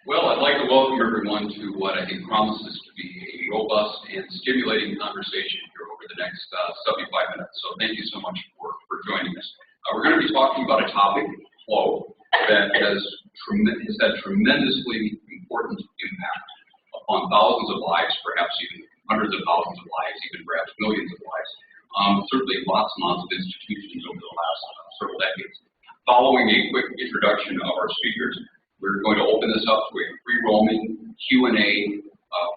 Well, I'd like to welcome everyone to what I think promises to be a robust and stimulating conversation here over the next 75 minutes. So thank you so much for joining us. We're going to be talking about a topic, flow, that has had tremendously important impact upon thousands of lives, perhaps even hundreds of thousands of lives, even perhaps millions of lives. Certainly lots and lots of institutions over the last several decades. Following a quick introduction of our speakers, we're going to open this up to a free-roaming Q&A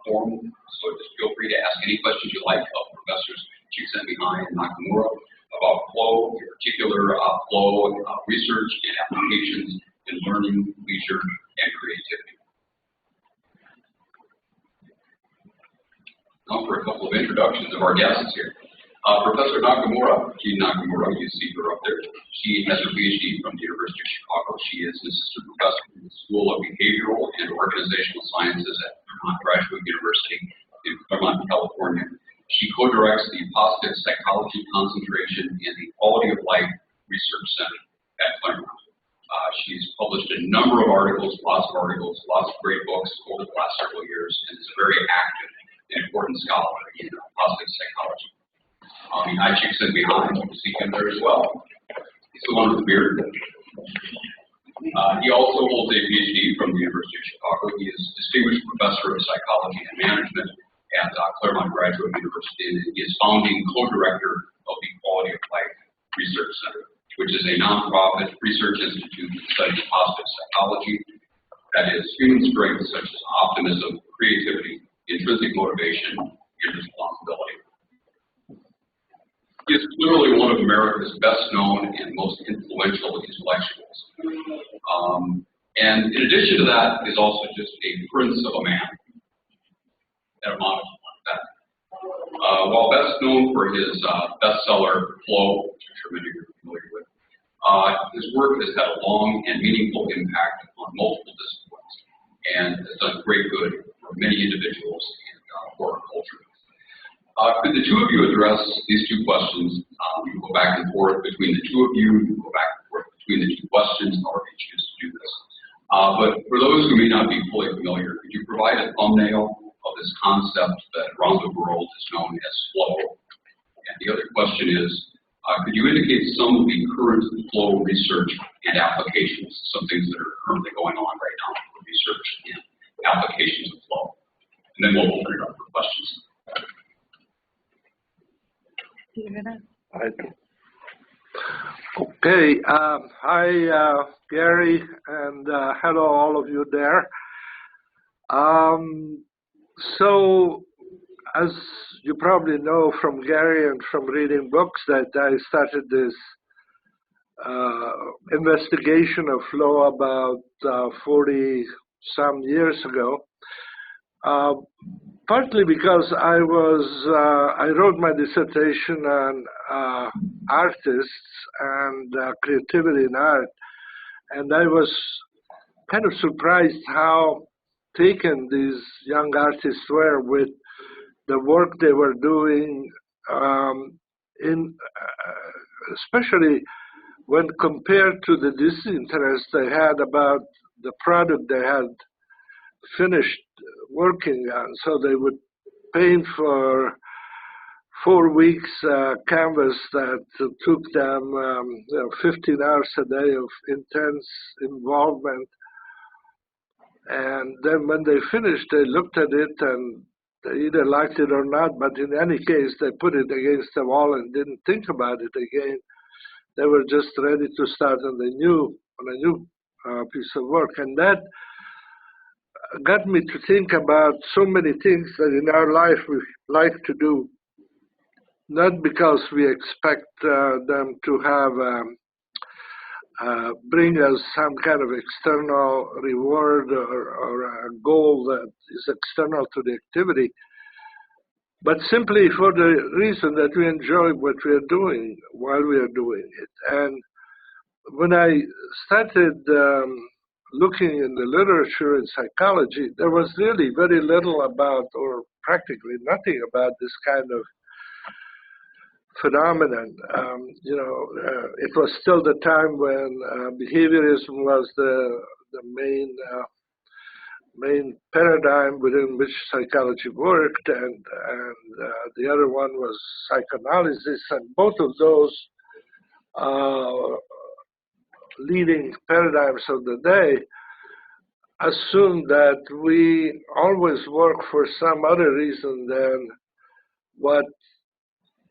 forum, so just feel free to ask any questions you like of Professors Csikszentmihalyi and Nakamura about flow, in particular flow research and applications in learning, leisure, and creativity. Now for a couple of introductions of our guests here. Professor Nakamura, Jeanne Nakamura, you see her up there. She has her PhD from the University of Chicago. She is an assistant professor in the School of Behavioral and Organizational Sciences at Claremont Graduate University in Claremont, California. She co-directs the Positive Psychology Concentration and the Quality of Life Research Center at Claremont. She's published a number of articles, lots of great books over the last several years, and is a very active and important scholar in positive psychology. Mihaly Csikszentmihalyi, you see him there as well. He's the one with the beard. He also holds a PhD from the University of Chicago. He is Distinguished Professor of Psychology and Management at Claremont Graduate University, and he is founding co-director of the Quality of Life Research Center, which is a nonprofit research institute that studies positive psychology, that is, human strengths such as optimism, creativity, intrinsic motivation, and responsibility. He is clearly one of America's best-known and most influential intellectuals. And in addition to that, is also just a prince of a man. And a model like that. While best known for his bestseller, Flow, which I'm sure many of you are familiar with, his work has had a long and meaningful impact on multiple disciplines and has done great good for many individuals and for our culture. Could the two of you address these two questions? You can go back and forth between the two of you. You can go back and forth between the two questions, however you choose to do this. But for those who may not be fully familiar, could you provide a thumbnail of this concept that around the world is known as flow? And the other question is, could you indicate some of the current flow research and applications, some things that are currently going on right now for research and applications of flow? And then we'll open it up for questions. Okay. Hi, Gary, and hello, all of you there. So, as you probably know from Gary and from reading books, that I started this investigation of flow about 40-some years ago. Partly because I wrote my dissertation on artists and creativity in art, and I was kind of surprised how taken these young artists were with the work they were doing, especially when compared to the disinterest they had about the product they had finished working on. So they would paint for 4 weeks canvas that took them 15 hours a day of intense involvement. And then when they finished, they looked at it and they either liked it or not, but in any case, they put it against the wall and didn't think about it again. They were just ready to start on a new piece of work. And that got me to think about so many things that in our life we like to do, not because we expect them to have bring us some kind of external reward or a goal that is external to the activity, but simply for the reason that we enjoy what we are doing while we are doing it. And when I started looking in the literature in psychology, there was really very little about, or practically nothing about, this kind of phenomenon. It was still the time when behaviorism was the main main paradigm within which psychology worked, and the other one was psychoanalysis, and both of those leading paradigms of the day assume that we always work for some other reason than what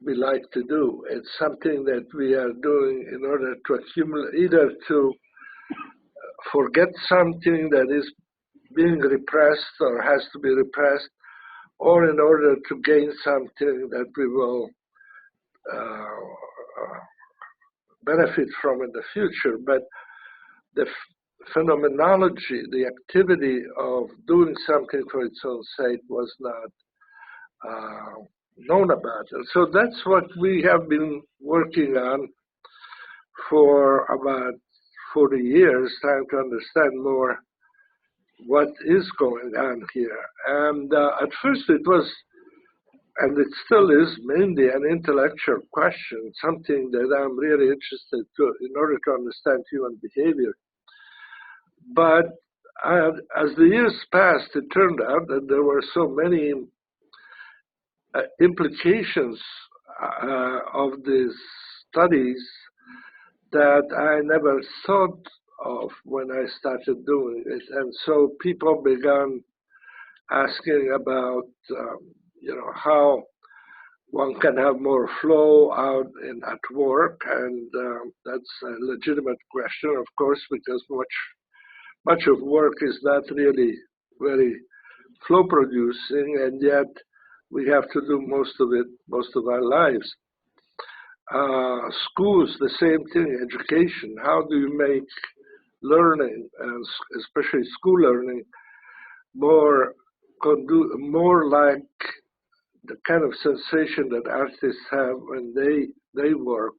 we like to do. It's something that we are doing in order to accumulate, either to forget something that is being repressed or has to be repressed, or in order to gain something that we will benefit from in the future. But the phenomenology, the activity of doing something for its own sake was not known about. And so that's what we have been working on for about 40 years, trying to understand more what is going on here. And at first it was, and it still is, mainly an intellectual question, something that I'm really interested in order to understand human behavior. But as the years passed, it turned out that there were so many implications of these studies that I never thought of when I started doing it. And so people began asking about, how one can have more flow out at work, and that's a legitimate question, of course, because much of work is not really very flow producing, and yet we have to do most of it most of our lives. Schools, the same thing, education. How do you make learning, and especially school learning, more like the kind of sensation that artists have when they work,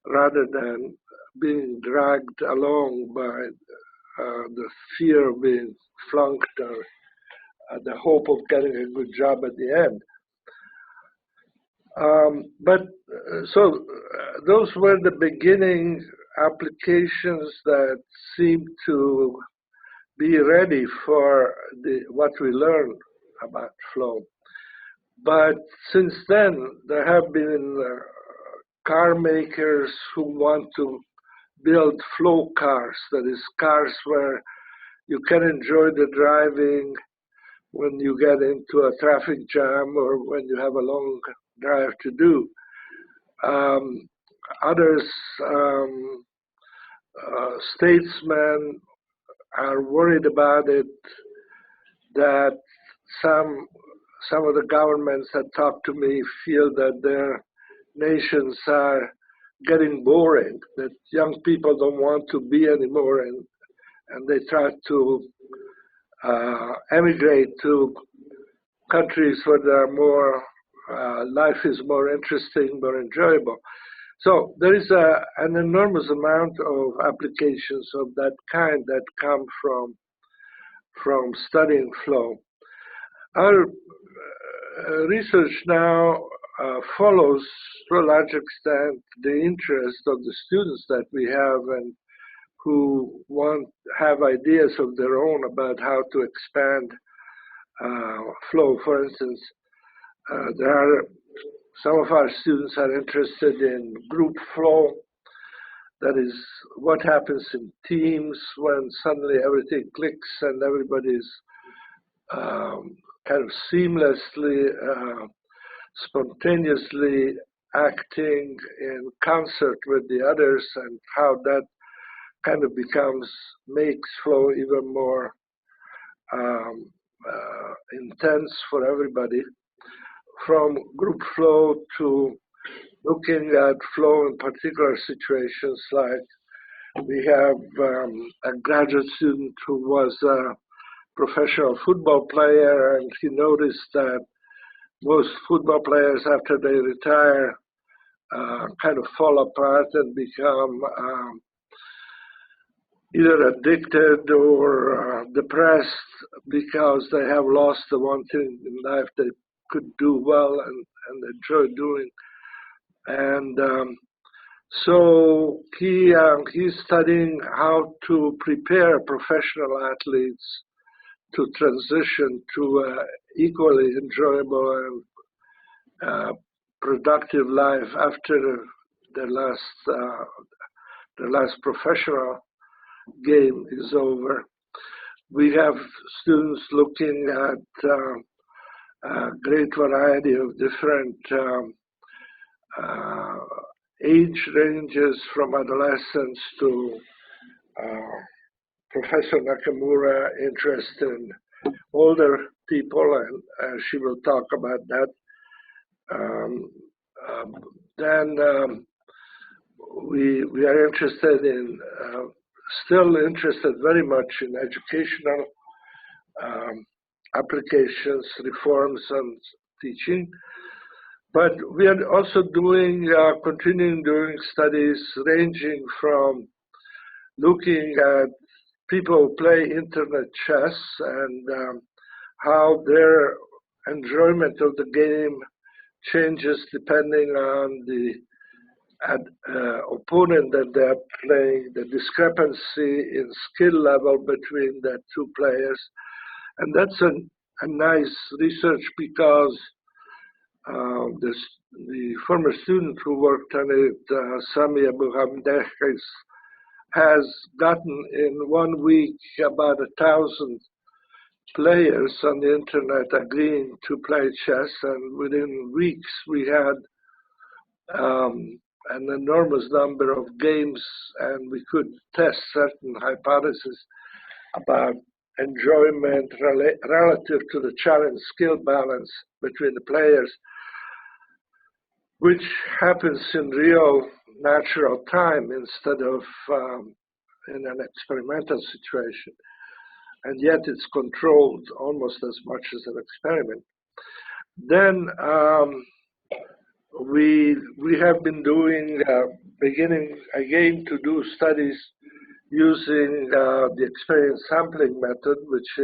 rather than being dragged along by the fear of being flunked or the hope of getting a good job at the end. So those were the beginning applications that seemed to be ready for what we learned about flow. But since then, there have been car makers who want to build flow cars, that is, cars where you can enjoy the driving when you get into a traffic jam or when you have a long drive to do. Others, statesmen, are worried about it, that some of the governments that talk to me feel that their nations are getting boring, that young people don't want to be anymore, and they try to emigrate to countries where there are more, life is more interesting, more enjoyable. So there is an enormous amount of applications of that kind that come from studying flow. Our research now follows, to a large extent, the interest of the students that we have and who have ideas of their own about how to expand flow. For instance, some of our students are interested in group flow. That is, what happens in teams when suddenly everything clicks and everybody's kind of seamlessly, spontaneously acting in concert with the others, and how that kind of makes flow even more intense for everybody. From group flow to looking at flow in particular situations, like we have a graduate student who was a professional football player, and he noticed that most football players, after they retire, kind of fall apart and become either addicted or depressed because they have lost the one thing in life they could do well and enjoy doing. And so he's studying how to prepare professional athletes to transition to equally enjoyable and productive life after their last professional game is over. We have students looking at a great variety of different age ranges, from adolescents to Professor Nakamura interest in older people, and she will talk about that. Then we are interested in, still interested very much in educational applications, reforms, and teaching. But we are also continuing doing studies ranging from looking at people who play internet chess and how their enjoyment of the game changes depending on the opponent that they're playing, the discrepancy in skill level between the two players. And that's a nice research because the former student who worked on it, Sami Abu Hamdeh, has gotten in 1 week about 1,000 players on the internet agreeing to play chess, and within weeks we had an enormous number of games, and we could test certain hypotheses about enjoyment relative to the challenge skill balance between the players, which happens in real natural time instead of in an experimental situation. And yet it's controlled almost as much as an experiment. Then we have been beginning again to do studies using the experience sampling method, which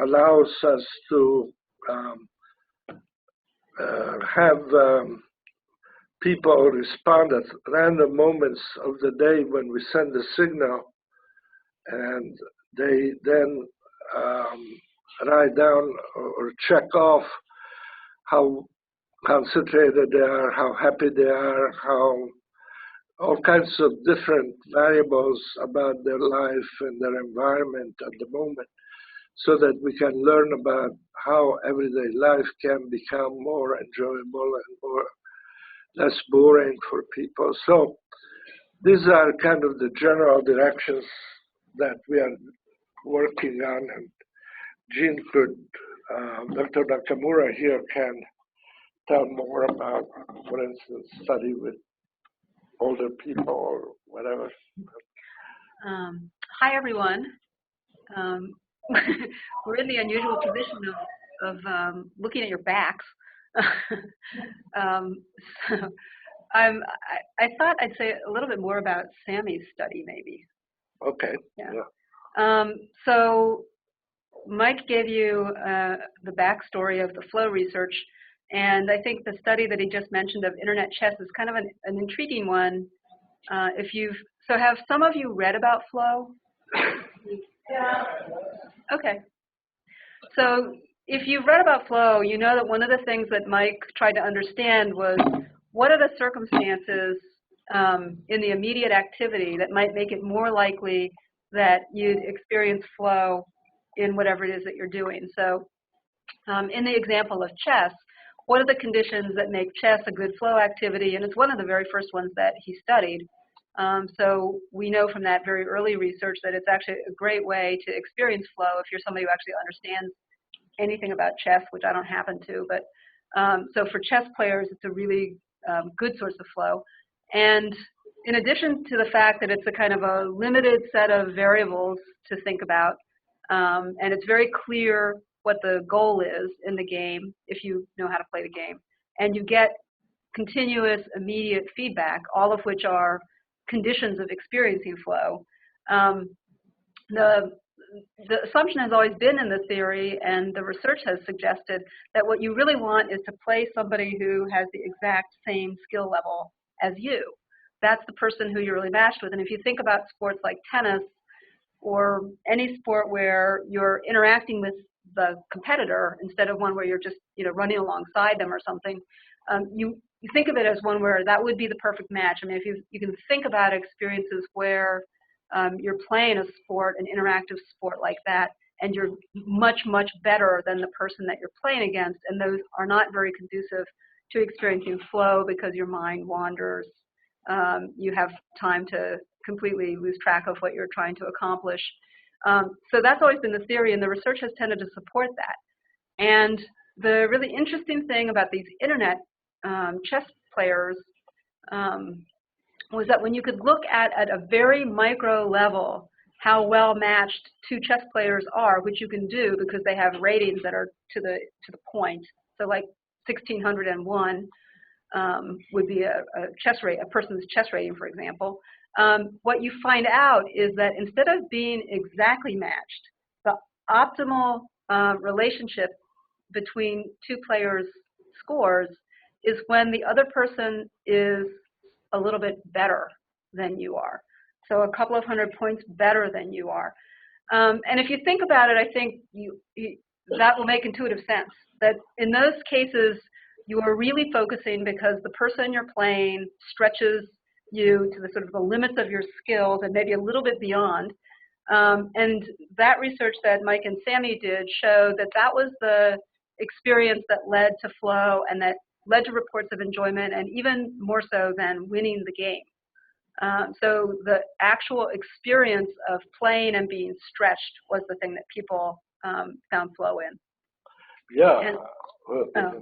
allows us to have people respond at random moments of the day when we send a signal, and they then write down or check off how concentrated they are, how happy they are, all kinds of different variables about their life and their environment at the moment, so that we can learn about how everyday life can become more enjoyable and less boring for people. So these are kind of the general directions that we are working on, and Jeanne Dr. Nakamura here can tell more about, for instance, study with older people or whatever. Hi, everyone. We're in the unusual position of looking at your backs. So I thought I'd say a little bit more about Sammy's study, maybe. Okay. Yeah. So Mike gave you the backstory of the flow research, and I think the study that he just mentioned of internet chess is kind of an intriguing one. So have some of you read about flow? Yeah. Okay. So if you've read about flow, you know that one of the things that Mike tried to understand was what are the circumstances in the immediate activity that might make it more likely that you'd experience flow in whatever it is that you're doing. So in the example of chess, what are the conditions that make chess a good flow activity? And it's one of the very first ones that he studied. So we know from that very early research that it's actually a great way to experience flow if you're somebody who actually understands anything about chess, which I don't happen to. But so for chess players, it's a really good source of flow. And in addition to the fact that it's a kind of a limited set of variables to think about, and it's very clear what the goal is in the game if you know how to play the game, and you get continuous immediate feedback, all of which are conditions of experiencing flow. The assumption has always been in the theory, and the research has suggested, that what you really want is to play somebody who has the exact same skill level as you. That's the person who you're really matched with. And if you think about sports like tennis, or any sport where you're interacting with the competitor instead of one where you're just running alongside them or something, you think of it as one where that would be the perfect match. I mean, if you can think about experiences where you're playing a sport, an interactive sport like that, and you're much, much better than the person that you're playing against, and those are not very conducive to experiencing flow because your mind wanders. You have time to completely lose track of what you're trying to accomplish. So that's always been the theory, and the research has tended to support that. And the really interesting thing about these internet chess players was that when you could look at a very micro level how well matched two chess players are, which you can do because they have ratings that are to the point. So like 1601 would be a person's chess rating, for example. What you find out is that instead of being exactly matched, the optimal relationship between two players' scores is when the other person is a little bit better than you are. So a couple of 100 points better than you are. And if you think about it, I think that will make intuitive sense. That in those cases, you are really focusing because the person you're playing stretches you to the sort of the limits of your skills and maybe a little bit beyond. And that research that Mike and Sammy did showed that that was the experience that led to flow and that led to reports of enjoyment, and even more so than winning the game. So the actual experience of playing and being stretched was the thing that people found flow in. Yeah. And, Well, go ahead.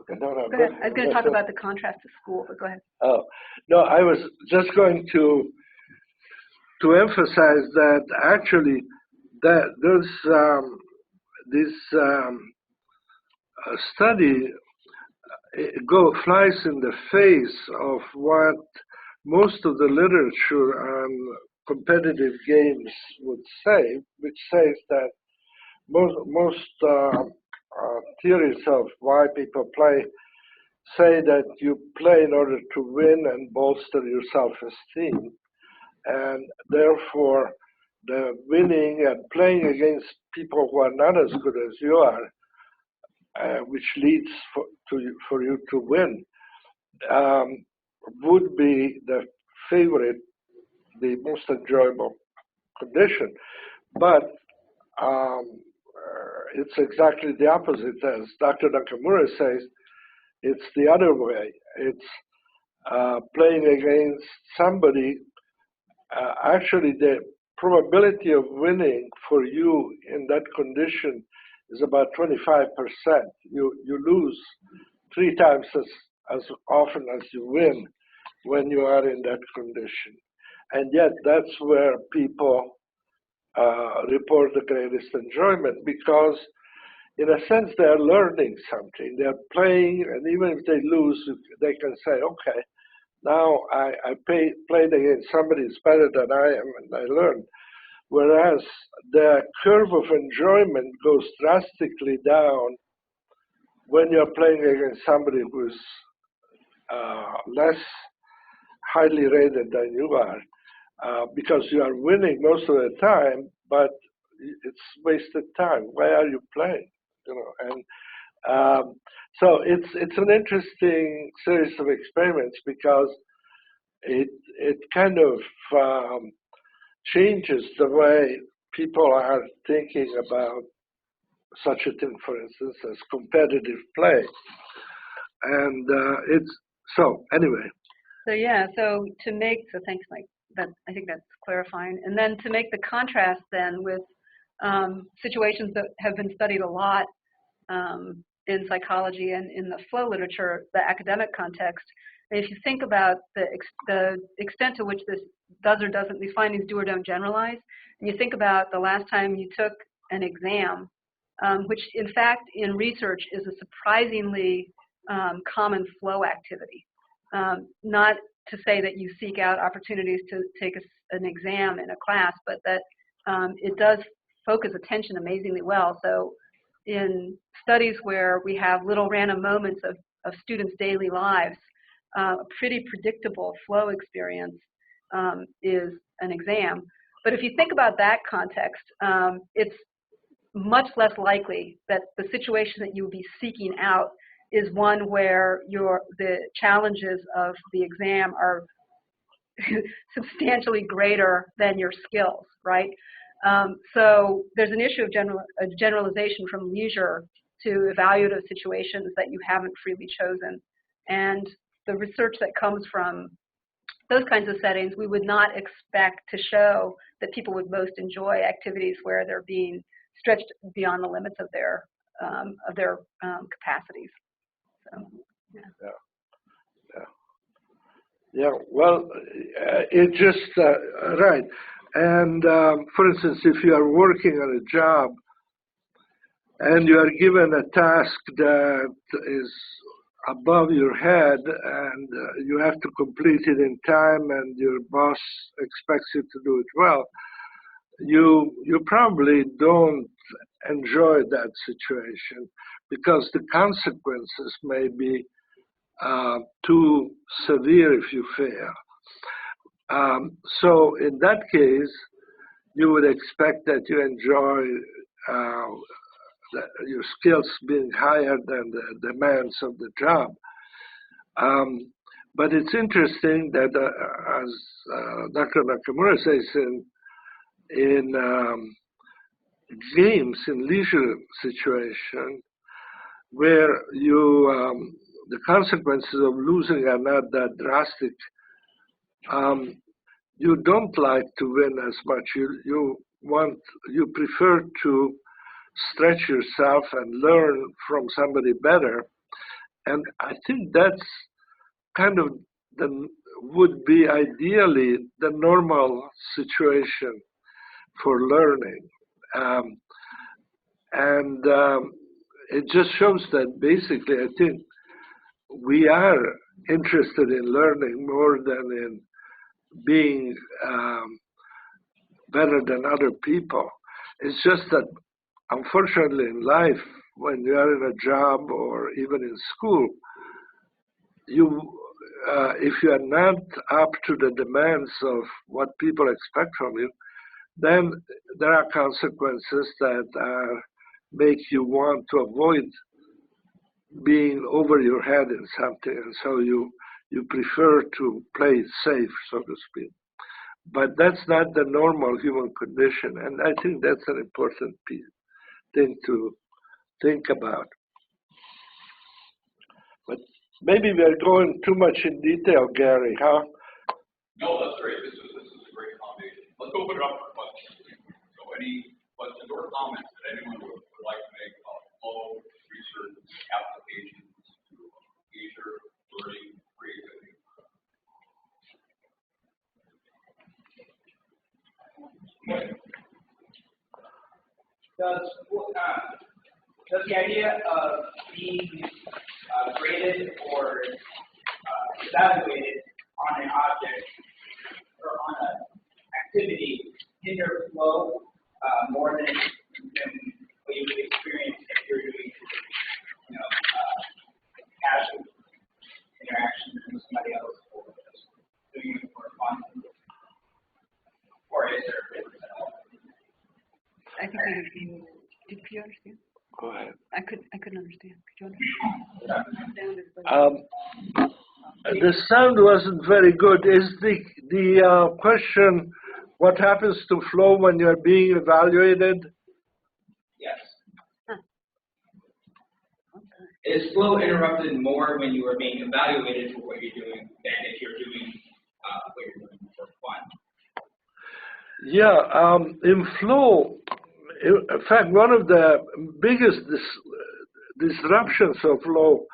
I was going to talk about the contrast to school, but go ahead. Oh, no, I was just going to emphasize that actually that this study flies in the face of what most of the literature on competitive games would say, which says that most theories of why people play say that you play in order to win and bolster your self-esteem, and therefore the winning and playing against people who are not as good as you are, which leads for you to win, would be the favorite, the most enjoyable condition. But it's exactly the opposite. As Dr. Nakamura says, it's the other way. It's playing against somebody. Actually, the probability of winning for you in that condition is about 25%. You lose 3 times as often as you win when you are in that condition. And yet that's where people report the greatest enjoyment, because in a sense they're learning something. They're playing, and even if they lose, they can say, okay, now I played against somebody who's better than I am, and I learned. Whereas the curve of enjoyment goes drastically down when you're playing against somebody who's less highly rated than you are, because you are winning most of the time, but it's wasted time. Why are you playing? And so it's an interesting series of experiments because it kind of changes the way people are thinking about such a thing, for instance, as competitive play. And so anyway. So yeah, so thanks, Mike. I think that's clarifying. And then to make the contrast then with situations that have been studied a lot in psychology and in the flow literature, the academic context. And if you think about the extent to which this does or doesn't, these findings do or don't generalize, and you think about the last time you took an exam, which in fact in research is a surprisingly common flow activity. Not to say that you seek out opportunities to take an exam in a class, but that it does focus attention amazingly well. So in studies where we have little random moments of students' daily lives, a pretty predictable flow experience is an exam. But if you think about that context, it's much less likely that the situation that you will be seeking out is one where the challenges of the exam are substantially greater than your skills, right? So there's an issue of generalization from leisure to evaluative situations that you haven't freely chosen. And the research that comes from those kinds of settings, we would not expect to show that people would most enjoy activities where they're being stretched beyond the limits of their capacities. So, yeah. Yeah, well, it just, right. And for instance, if you are working on a job and you are given a task that is above your head and you have to complete it in time and your boss expects you to do it well, you probably don't enjoy that situation because the consequences may be too severe if you fail. So in that case, you would expect that you enjoy your skills being higher than the demands of the job. But it's interesting that, as Dr. Nakamura says, in games, in leisure situation, where the consequences of losing are not that drastic, you don't like to win as much. You prefer to stretch yourself and learn from somebody better. And I think that's kind of would be ideally the normal situation for learning. It just shows that basically I think we are interested in learning more than in being better than other people. It's just that unfortunately in life, when you are in a job or even in school, if you are not up to the demands of what people expect from you, then there are consequences that make you want to avoid being over your head in something, and so you prefer to play it safe, so to speak. But that's not the normal human condition, and I think that's an important thing to think about. But maybe we're going too much in detail, Gary, huh? No, that's great. This is a great foundation. Let's open it up for questions. So any questions or comments that anyone would like to make about flow, research, applications to leisure, learning, creativity? Does the idea of being graded or evaluated on an object or on an activity hinder flow more than what you would experience if you're doing, casual interaction with somebody else or just doing it for fun? Or is there a difference at all? I think did you understand? Go ahead. I couldn't understand. Could you understand? The sound wasn't very good. Is the question what happens to flow when you're being evaluated? Yes. Huh. Is flow interrupted more when you are being evaluated for what you're doing than if you're doing what you're doing for fun? Yeah, in flow, in fact, one of the biggest disruptions of flow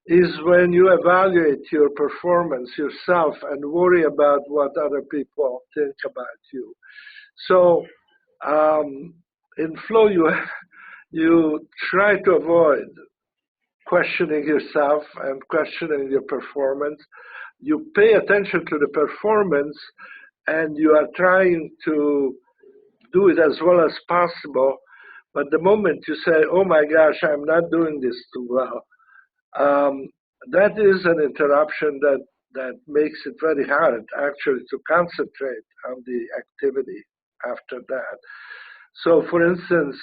is when you evaluate your performance yourself and worry about what other people think about you. So in flow, you try to avoid questioning yourself and questioning your performance. You pay attention to the performance and you are trying to do it as well as possible. But the moment you say, oh my gosh, I'm not doing this too well, that is an interruption that makes it very hard actually to concentrate on the activity. after that. So, for instance,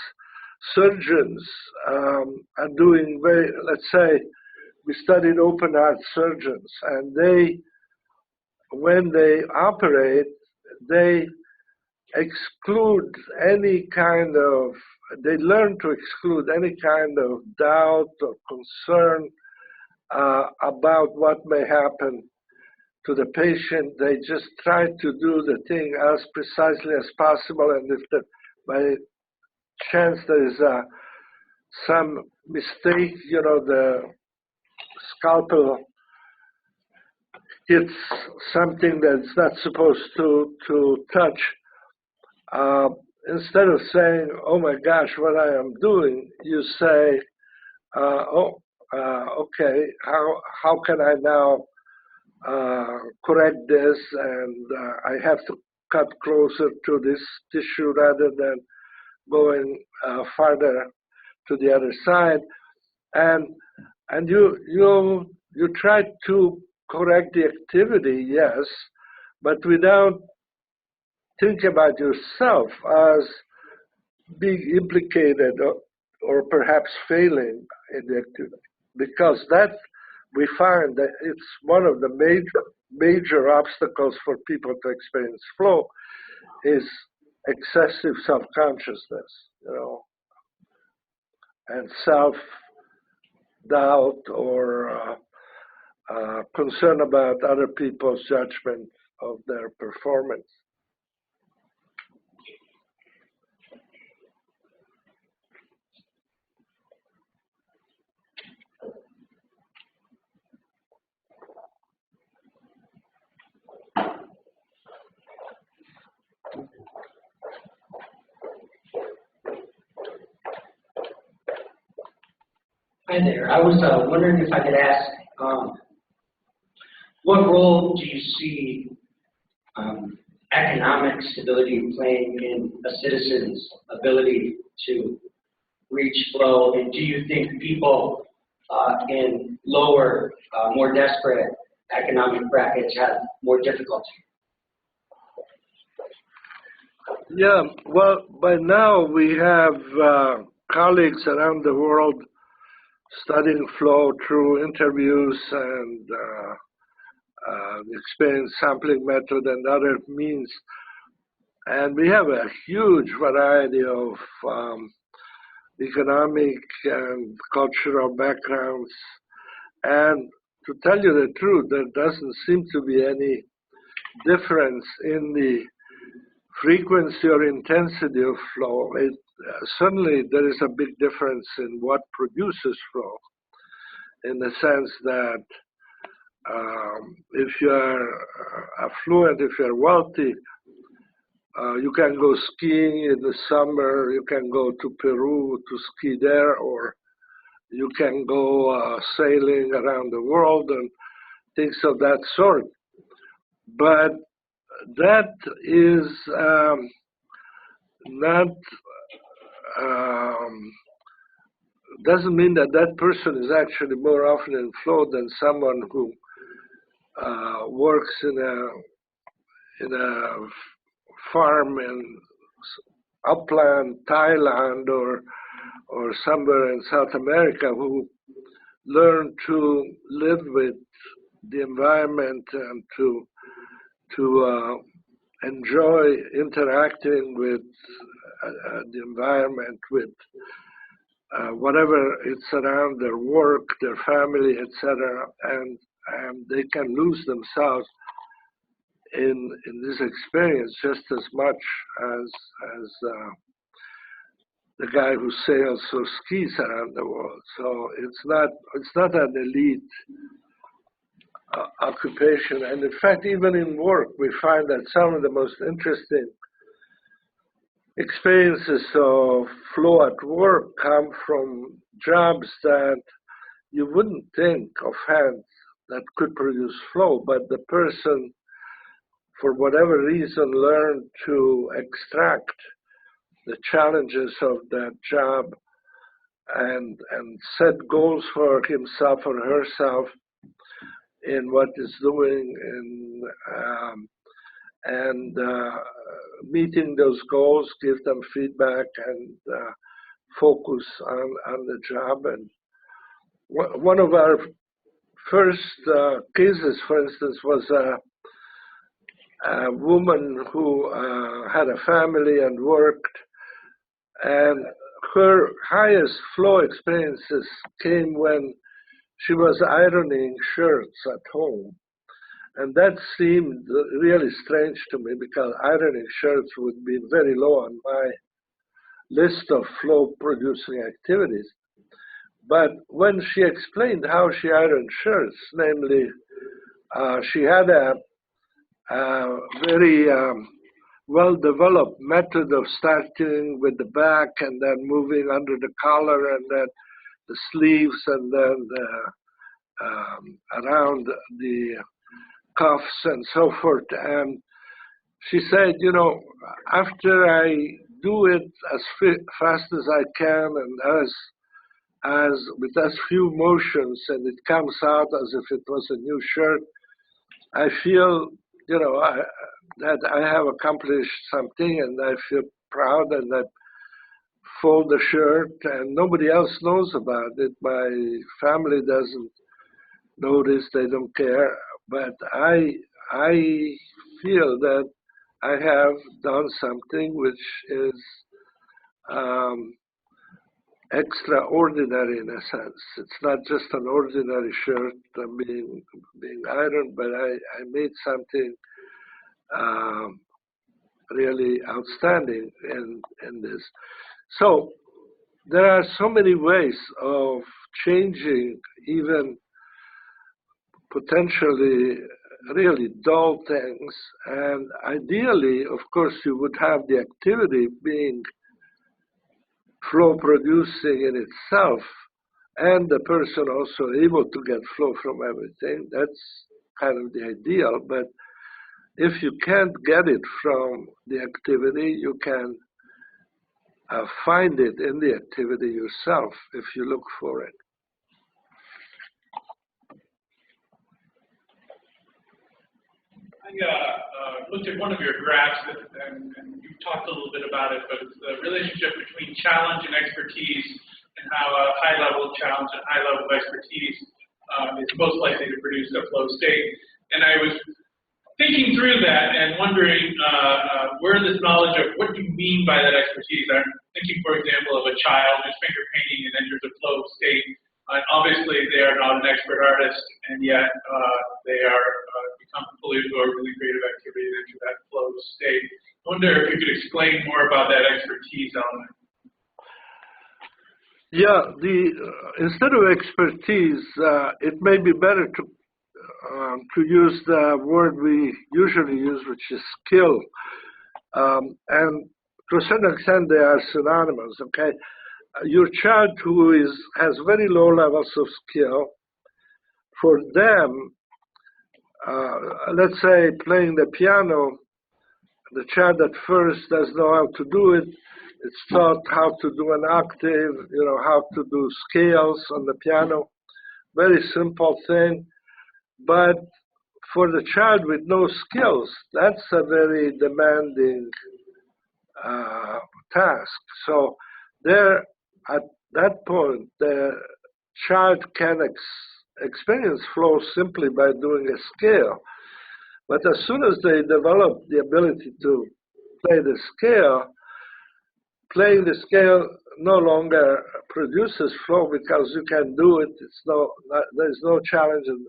surgeons are doing let's say, we studied open heart surgeons, and when they operate, they exclude any kind of, they learn to exclude any kind of doubt or concern about what may happen to the patient. They just try to do the thing as precisely as possible, and if by chance there is some mistake, the scalpel hits something that's not supposed to touch, instead of saying, oh my gosh, what I am doing, you say, okay, how can I now correct this, and I have to cut closer to this tissue rather than going farther to the other side, and you try to correct the activity, yes, but without thinking about yourself as being implicated or perhaps failing in the activity, because that we find that it's one of the major obstacles for people to experience flow is excessive self-consciousness, and self-doubt or concern about other people's judgment of their performance. Hi there. I was wondering if I could ask, what role do you see economic stability playing in a citizen's ability to reach flow? And do you think people in lower, more desperate economic brackets have more difficulty? Yeah, well, by now we have colleagues around the world studying flow through interviews and the experience sampling method and other means. And we have a huge variety of economic and cultural backgrounds. And to tell you the truth, there doesn't seem to be any difference in the frequency or intensity of flow. Certainly there is a big difference in what produces flow, in the sense that if you are affluent, if you're wealthy, you can go skiing in the summer, you can go to Peru to ski there, or you can go sailing around the world and things of that sort. But that is not, doesn't mean that that person is actually more often in flow than someone who works in a farm in upland Thailand or somewhere in South America, who learn to live with the environment and to enjoy interacting with the environment, with whatever it's around their work, their family, etc., and they can lose themselves in this experience just as much as the guy who sails or skis around the world. So it's not an elite occupation. And in fact, even in work, we find that some of the most interesting experiences of flow at work come from jobs that you wouldn't think offhand that could produce flow, but the person, for whatever reason, learned to extract the challenges of that job and set goals for himself or herself in what is doing and meeting those goals, give them feedback, and focus on the job. And one of our first cases, for instance, was a woman who had a family and worked, and her highest flow experiences came when she was ironing shirts at home. And that seemed really strange to me because ironing shirts would be very low on my list of flow-producing activities. But when she explained how she ironed shirts, namely, she had a very well-developed method of starting with the back and then moving under the collar and then the sleeves and then around the cuffs and so forth. And she said, you know, after I do it as fast as I can and as with as few motions and it comes out as if it was a new shirt, I feel, you know, that I have accomplished something and I feel proud and I fold the shirt and nobody else knows about it. My family doesn't notice, they don't care, but I feel that I have done something which is extraordinary in a sense. It's not just an ordinary shirt being ironed, but I made something really outstanding in this. So there are so many ways of changing even potentially really dull things, and ideally, of course, you would have the activity being flow producing in itself and the person also able to get flow from everything. That's kind of the ideal, but if you can't get it from the activity, you can find it in the activity yourself if you look for it. I looked at one of your graphs, and you talked a little bit about it, but it's the relationship between challenge and expertise, and how a high-level challenge and high level of expertise is most likely to produce a flow state. And I was thinking through that and wondering where this knowledge of what you mean by that expertise. I'm thinking, for example, of a child who's finger painting and enters a flow state. Obviously, they are not an expert artist, and yet they are become fully absorbed in the creative activity and enter that flow state. I wonder if you could explain more about that expertise element. Yeah, instead of expertise, it may be better to use the word we usually use, which is skill. And to a certain extent, they are synonymous, okay? Your child who has very low levels of skill, for them, let's say playing the piano, the child at first doesn't know how to do it. It's taught how to do an octave, you know, how to do scales on the piano. Very simple thing. But for the child with no skills, that's a very demanding task. So there, at that point, the child can experience flow simply by doing a scale. But as soon as they develop the ability to play the scale, playing the scale no longer produces flow because you can do it. There's no challenge, and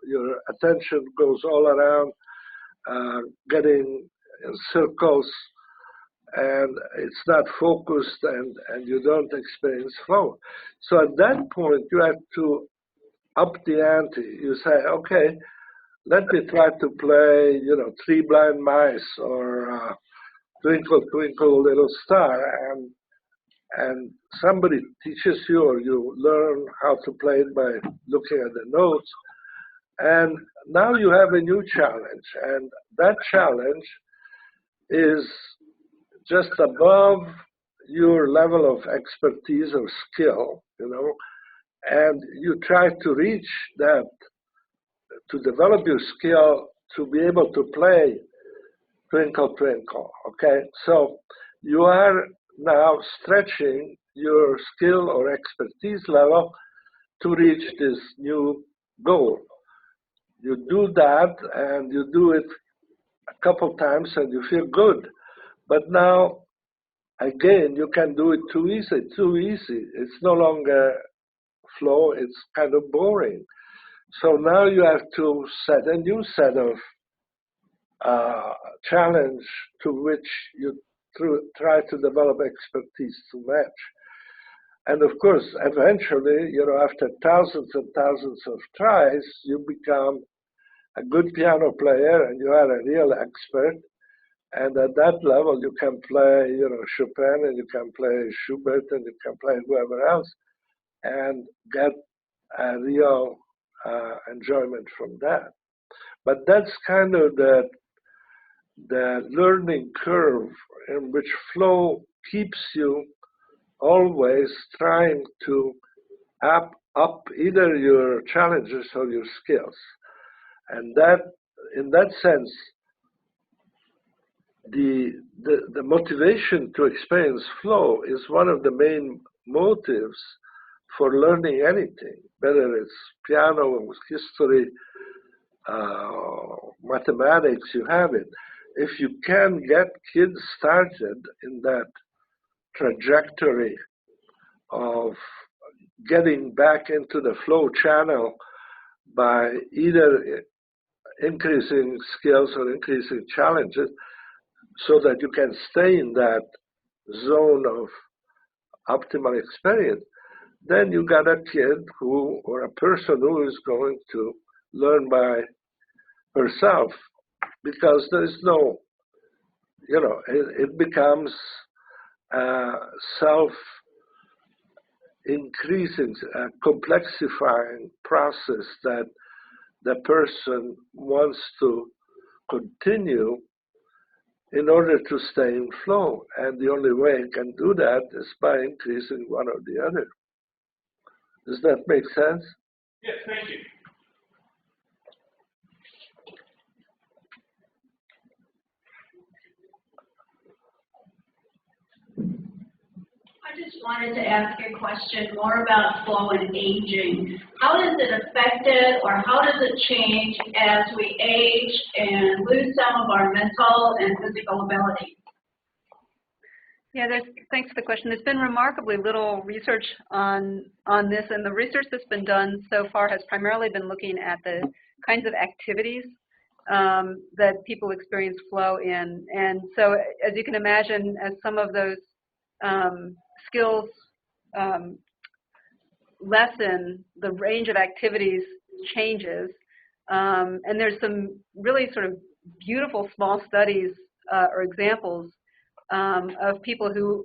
your attention goes all around, getting in circles, and it's not focused, and you don't experience flow. So at that point, you have to up the ante. You say, okay, let me try to play, you know, Three Blind Mice or Twinkle, Twinkle, Little Star, and somebody teaches you or you learn how to play it by looking at the notes. And now you have a new challenge, and that challenge is just above your level of expertise or skill, you know, and you try to reach that, to develop your skill, to be able to play twinkle, twinkle, okay? So you are now stretching your skill or expertise level to reach this new goal. You do that, and you do it a couple times, and you feel good. But now, again, you can do it too easy, It's no longer flow, it's kind of boring. So now you have to set a new set of challenge to which you try to develop expertise to match. And of course, eventually, after thousands and thousands of tries, you become a good piano player and you are a real expert. And at that level, you can play, Chopin, and you can play Schubert, and you can play whoever else, and get a real enjoyment from that. But that's kind of the learning curve in which flow keeps you always trying to up either your challenges or your skills. And that, in that sense, the motivation to experience flow is one of the main motives for learning anything, whether it's piano, history, mathematics, you have it. If you can get kids started in that trajectory of getting back into the flow channel by either increasing skills or increasing challenges, so that you can stay in that zone of optimal experience, then you got a kid who, or a person who is going to learn by herself, because there's no, it becomes a self-increasing, complexifying process that the person wants to continue in order to stay in flow. And the only way it can do that is by increasing one or the other. Does that make sense? Yes, thank you. I just wanted to ask a question more about flow and aging. How is it affected, or how does it change as we age and lose some of our mental and physical abilities? Yeah, thanks for the question. There's been remarkably little research on this, and the research that's been done so far has primarily been looking at the kinds of activities that people experience flow in. And so, as you can imagine, as some of those skills lessen, the range of activities changes. And there's some really sort of beautiful small studies or examples of people who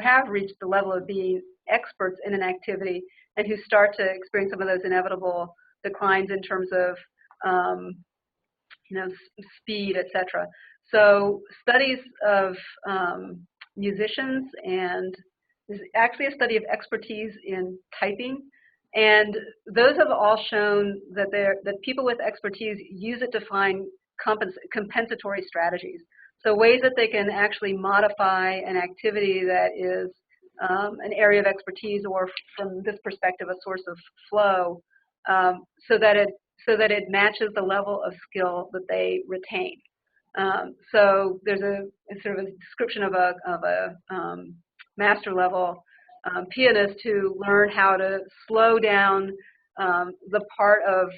have reached the level of being experts in an activity and who start to experience some of those inevitable declines in terms of speed, etc. So studies of musicians, and there's actually a study of expertise in typing, and those have all shown that people with expertise use it to find compensatory strategies. So ways that they can actually modify an activity that is an area of expertise, or from this perspective, a source of flow, so that it matches the level of skill that they retain. So there's a sort of a description of a master level pianist who learned how to slow down the part of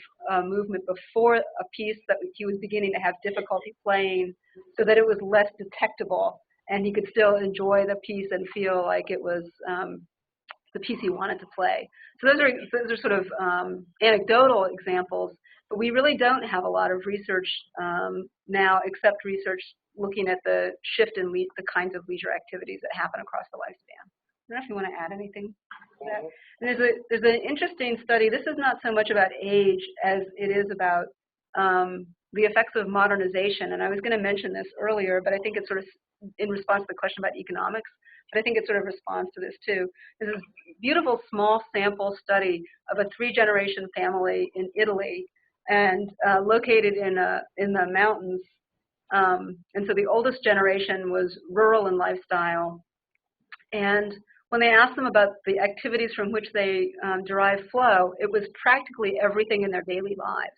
movement before a piece that he was beginning to have difficulty playing, so that it was less detectable and he could still enjoy the piece and feel like it was the piece he wanted to play. So those are sort of anecdotal examples, but we really don't have a lot of research now, except research looking at the shift in the kinds of leisure activities that happen across the lifespan. I don't know if you want to add anything to that. And there's an interesting study. This is not so much about age as it is about the effects of modernization. And I was going to mention this earlier, but I think it's sort of in response to the question about economics. But I think it sort of responds to this too. This is a beautiful small sample study of a 3-generation family in Italy, and located in the mountains And so the oldest generation was rural in lifestyle. And when they asked them about the activities from which they derive flow, it was practically everything in their daily lives.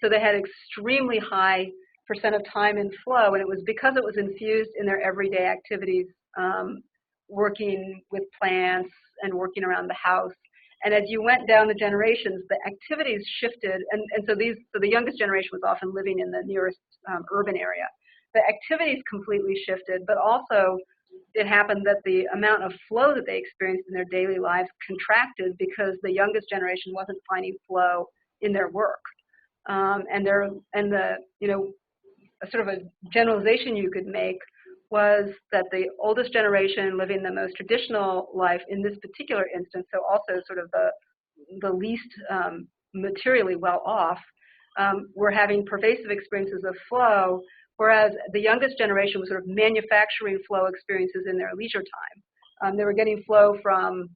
So they had extremely high percent of time in flow, and it was because it was infused in their everyday activities, working with plants and working around the house. And as you went down the generations, the activities shifted, and so the youngest generation was often living in the nearest urban area. The activities completely shifted, but also it happened that the amount of flow that they experienced in their daily lives contracted because the youngest generation wasn't finding flow in their work. A sort of a generalization you could make was that the oldest generation living the most traditional life in this particular instance, so also sort of the least materially well off, were having pervasive experiences of flow, whereas the youngest generation was sort of manufacturing flow experiences in their leisure time. They were getting flow from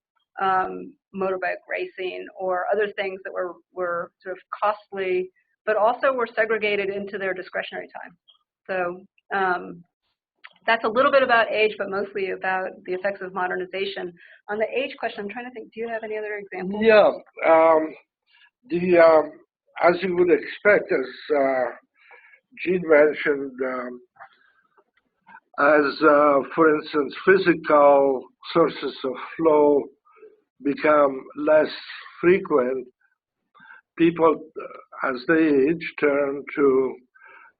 motorbike racing or other things that were sort of costly, but also were segregated into their discretionary time. So that's a little bit about age, but mostly about the effects of modernization. On the age question, I'm trying to think, do you have any other examples? Yeah, as you would expect, as Jeanne mentioned, for instance, physical sources of flow become less frequent, people, as they age, turn to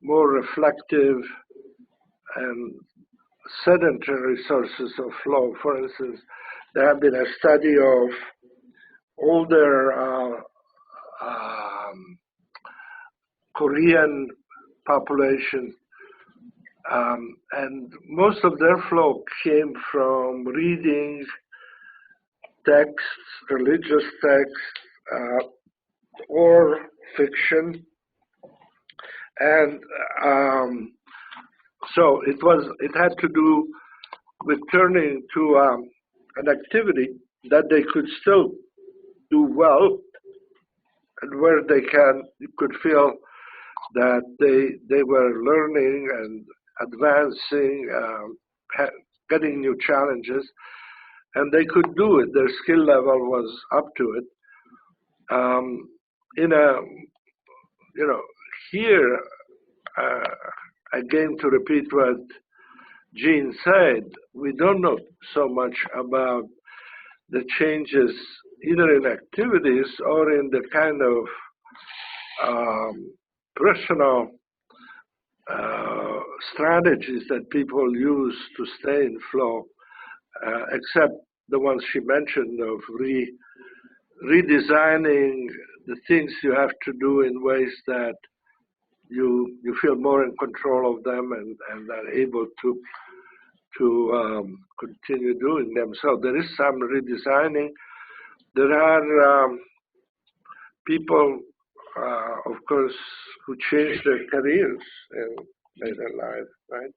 more reflective and sedentary sources of flow. For instance, there have been a study of older Korean population, and most of their flow came from reading texts, religious texts, or fiction, and so it had to do with turning to an activity that they could still do well, and where you could feel that they were learning and advancing, getting new challenges, and they could do it. Their skill level was up to it. Here, again, to repeat what Jeanne said, we don't know so much about the changes either in activities or in the kind of personal strategies that people use to stay in flow, except the ones she mentioned of redesigning the things you have to do in ways that you feel more in control of them and are able to continue doing them. So there is some redesigning. There are people, of course, who change their careers in later life, right?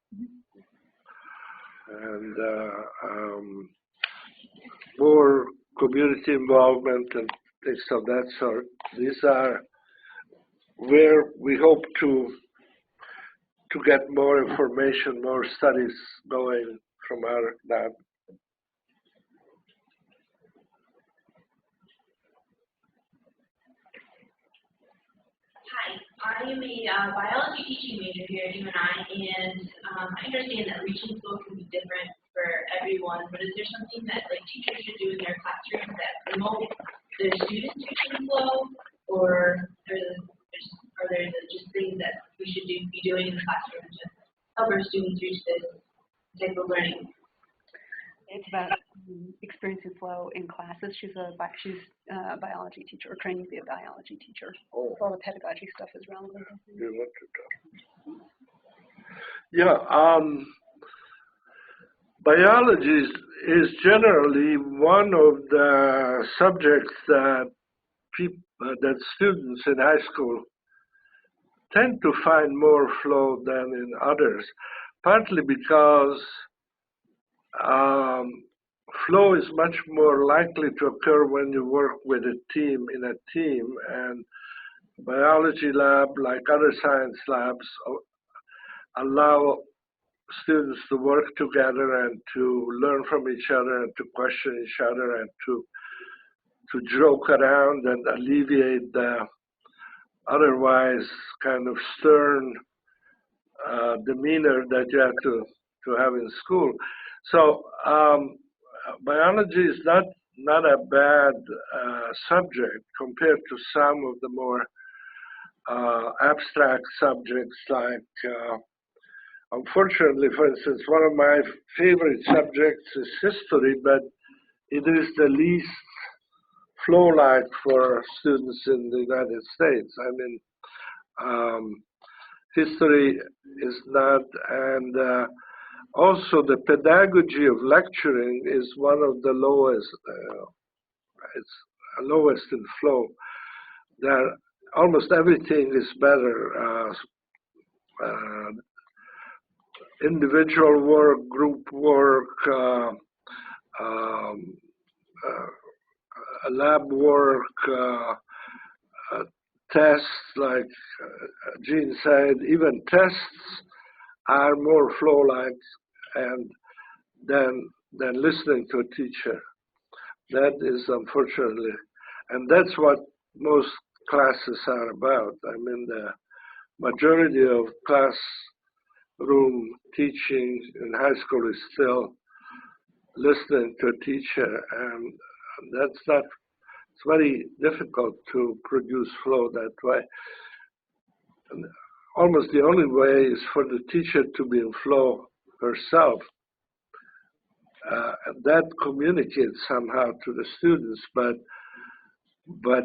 And more community involvement and things of that sort. These are where we hope to get more information, more studies going from our lab. Hi, I am a biology teaching major here at UNI, and I understand that reaching flow can be different for everyone, but is there something that teachers should do in their classrooms that promote their students reaching flow, or are there just things that we should be doing in the classroom to help our students reach this type of learning? It's about experiencing flow in classes. She's a biology teacher, or training to be a biology teacher. Oh. All the pedagogy stuff is relevant. You want to talk? Yeah, biology is generally one of the subjects that students in high school tend to find more flow than in others, partly because flow is much more likely to occur when you work with a team, and biology lab, like other science labs, allow students to work together and to learn from each other and to question each other and to joke around and alleviate the otherwise kind of stern demeanor that you have to have in school. So biology is not a bad subject compared to some of the more abstract subjects like, unfortunately, for instance, one of my favorite subjects is history, but it is the least flow-like for students in the United States. I mean, history is not, and also the pedagogy of lecturing is one of the lowest. It's lowest in flow. There, almost everything is better. Individual work, group work, lab work, tests, like Jeanne said, even tests are more flow-like and than listening to a teacher. That is unfortunately, and that's what most classes are about. I mean, the majority of classroom teaching in high school is still listening to a teacher, and that's not, it's very difficult to produce flow that way. And almost the only way is for the teacher to be in flow herself. That communicates somehow to the students, but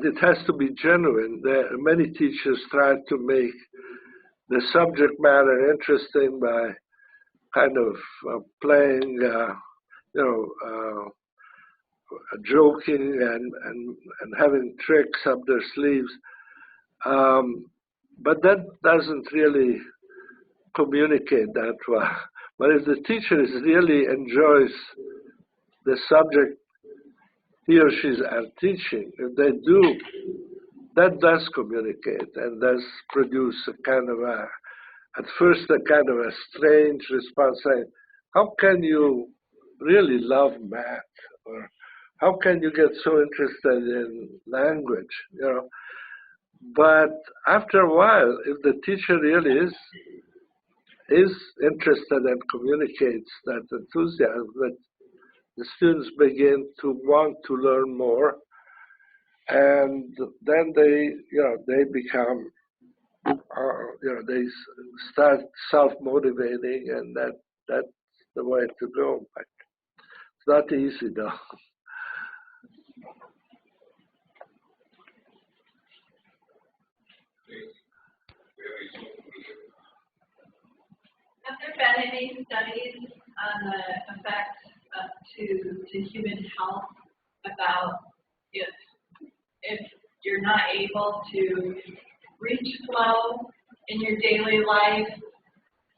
it has to be genuine. Many teachers try to make the subject matter interesting by kind of playing, joking and having tricks up their sleeves. But that doesn't really communicate that well. But if the teacher really enjoys the subject he or she is teaching, if they do, that does communicate and does produce a kind of at first a kind of a strange response saying, how can you really love math? Or how can you get so interested in language? But after a while, if the teacher really is interested and communicates that enthusiasm, that the students begin to want to learn more, and then they become, they start self-motivating, and that's the way to go. But it's not easy, though. Have there been any studies on the effects to human health about if you're not able to reach flow in your daily life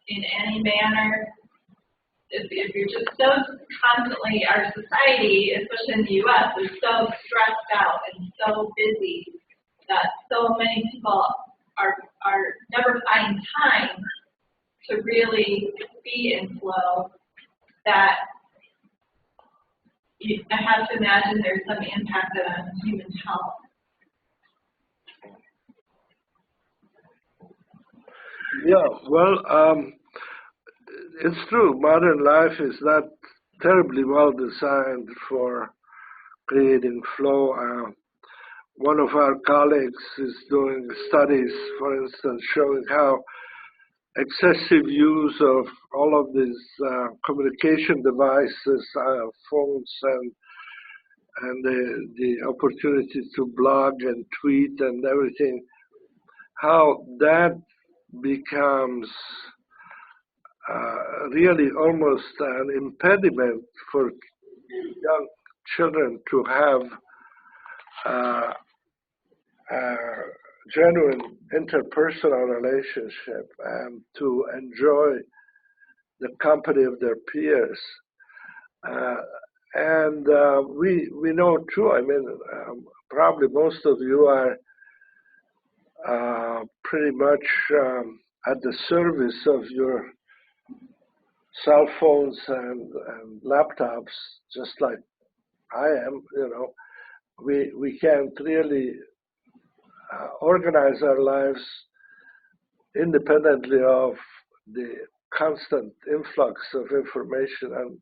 in any manner? If you're just so constantly, our society, especially in the U.S., is so stressed out and so busy that so many people are never finding time to really be in flow, that I have to imagine there's some impact on human health. Yeah, well, it's true. Modern life is not terribly well designed for creating flow. One of our colleagues is doing studies, for instance, showing how excessive use of all of these communication devices, phones, and the opportunity to blog and tweet and everything, how that becomes really almost an impediment for young children to have genuine interpersonal relationship and to enjoy the company of their peers. And we know too, I mean, probably most of you are pretty much at the service of your cell phones and laptops, just like I am, we can't really organize our lives independently of the constant influx of information and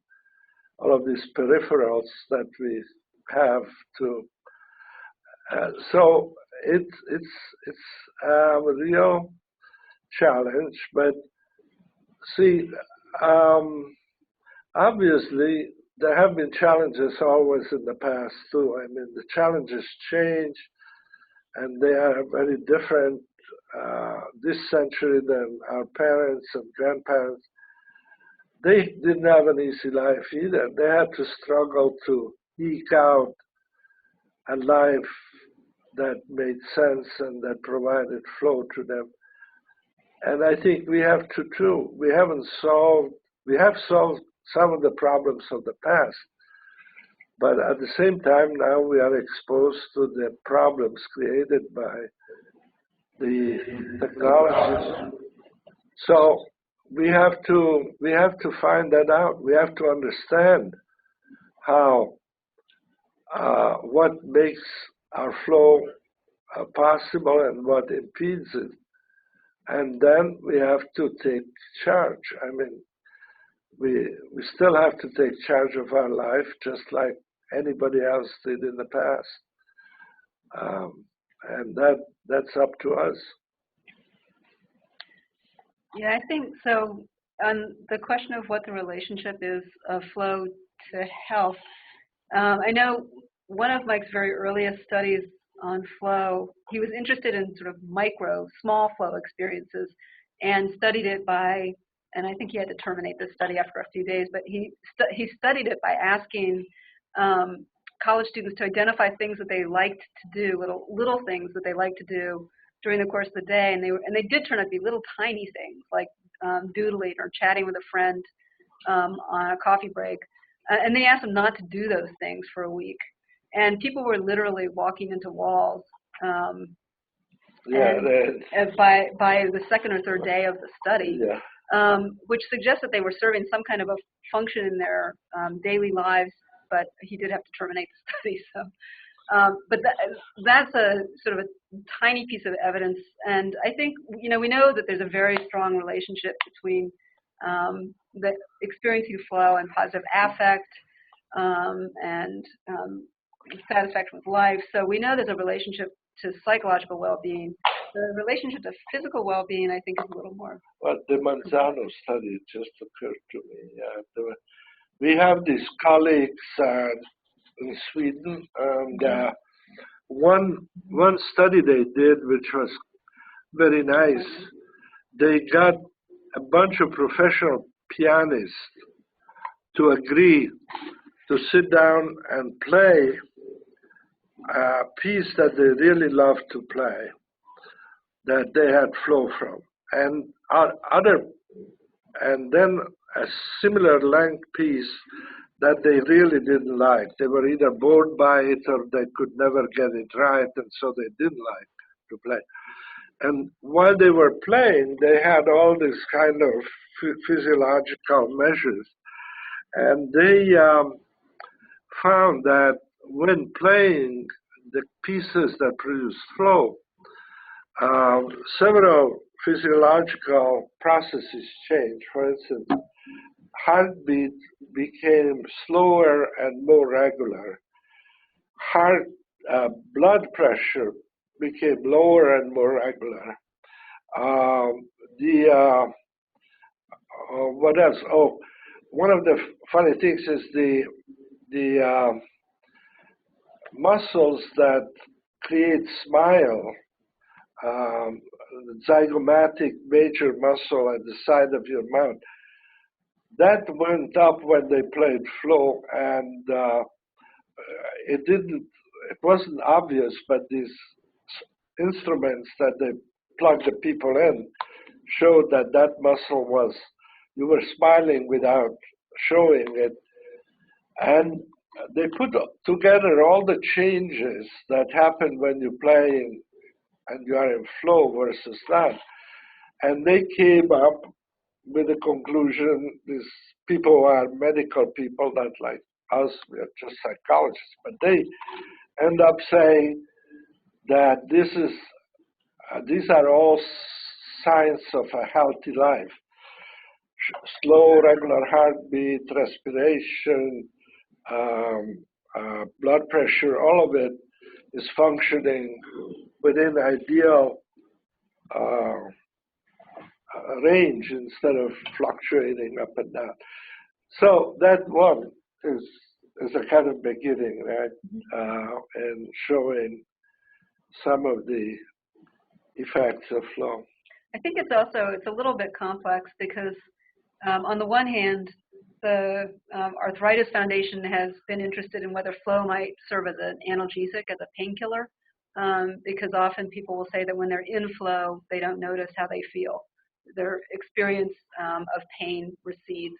all of these peripherals that we have to. So it's a real challenge, but see, obviously there have been challenges always in the past too. I mean, the challenges change, and they are very different this century than our parents and grandparents. They didn't have an easy life either. They had to struggle to eke out a life that made sense and that provided flow to them. And I think we have to too. We have solved some of the problems of the past, but at the same time now we are exposed to the problems created by the technologies. So we have to find that out. We have to understand how what makes our flow possible and what impedes it. And then we have to take charge. I mean, we still have to take charge of our life just like anybody else did in the past. And that's up to us. Yeah, I think so. On the question of what the relationship is of flow to health, I know one of Mike's very earliest studies on flow, he was interested in sort of small flow experiences and studied it by, and I think he had to terminate this study after a few days, but he studied it by asking college students to identify things that they liked to do, little things that they liked to do during the course of the day, and they did turn out to be little tiny things like doodling or chatting with a friend on a coffee break, and they asked them not to do those things for a week, and people were literally walking into walls. By the second or third day of the study, which suggests that they were serving some kind of a function in their daily lives, but he did have to terminate the study. So, but that's a sort of a tiny piece of evidence, and I think we know that there's a very strong relationship between the experiencing flow and positive affect and satisfaction with life. So we know there's a relationship to psychological well-being. The relationship to physical well-being, I think, is a little more. Well, the Manzano study just occurred to me. We have these colleagues in Sweden, and one study they did, which was very nice, they got a bunch of professional pianists to agree to sit down and play a piece that they really loved to play, that they had flow from, and then a similar length piece that they really didn't like. They were either bored by it or they could never get it right, and so they didn't like to play. And while they were playing, they had all these kind of physiological measures, and they found that when playing the pieces that produce flow, several physiological processes change. For instance, heartbeat became slower and more regular. Blood pressure became lower and more regular. What else? Oh, one of the funny things is the muscles that create smile, the zygomatic major muscle at the side of your mouth, that went up when they played flow, and it wasn't obvious, but these instruments that they plugged the people in showed that muscle you were smiling without showing it. And they put together all the changes that happen when you play and you are in flow versus that. And they came up with a conclusion, these people who are medical people, not like us, we are just psychologists, but they end up saying that these are all signs of a healthy life. Slow, regular heartbeat, respiration, blood pressure, all of it is functioning within ideal range instead of fluctuating up and down. So that one is a kind of beginning, right? And showing some of the effects of flow. I think it's a little bit complex because on the one hand, the Arthritis Foundation has been interested in whether flow might serve as an analgesic, as a painkiller, because often people will say that when they're in flow, they don't notice how they feel. Their experience of pain recedes.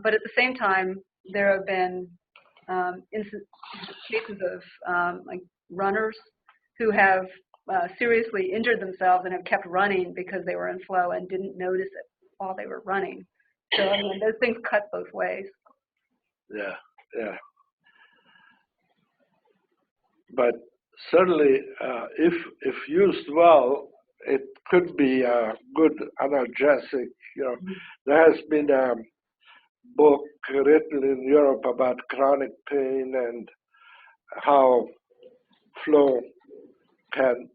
But at the same time, there have been cases of like runners who have seriously injured themselves and have kept running because they were in flow and didn't notice it while they were running. So I mean, those things cut both ways. Yeah. But certainly, if used well, it could be a good analgesic. There has been a book written in Europe about chronic pain and how flow can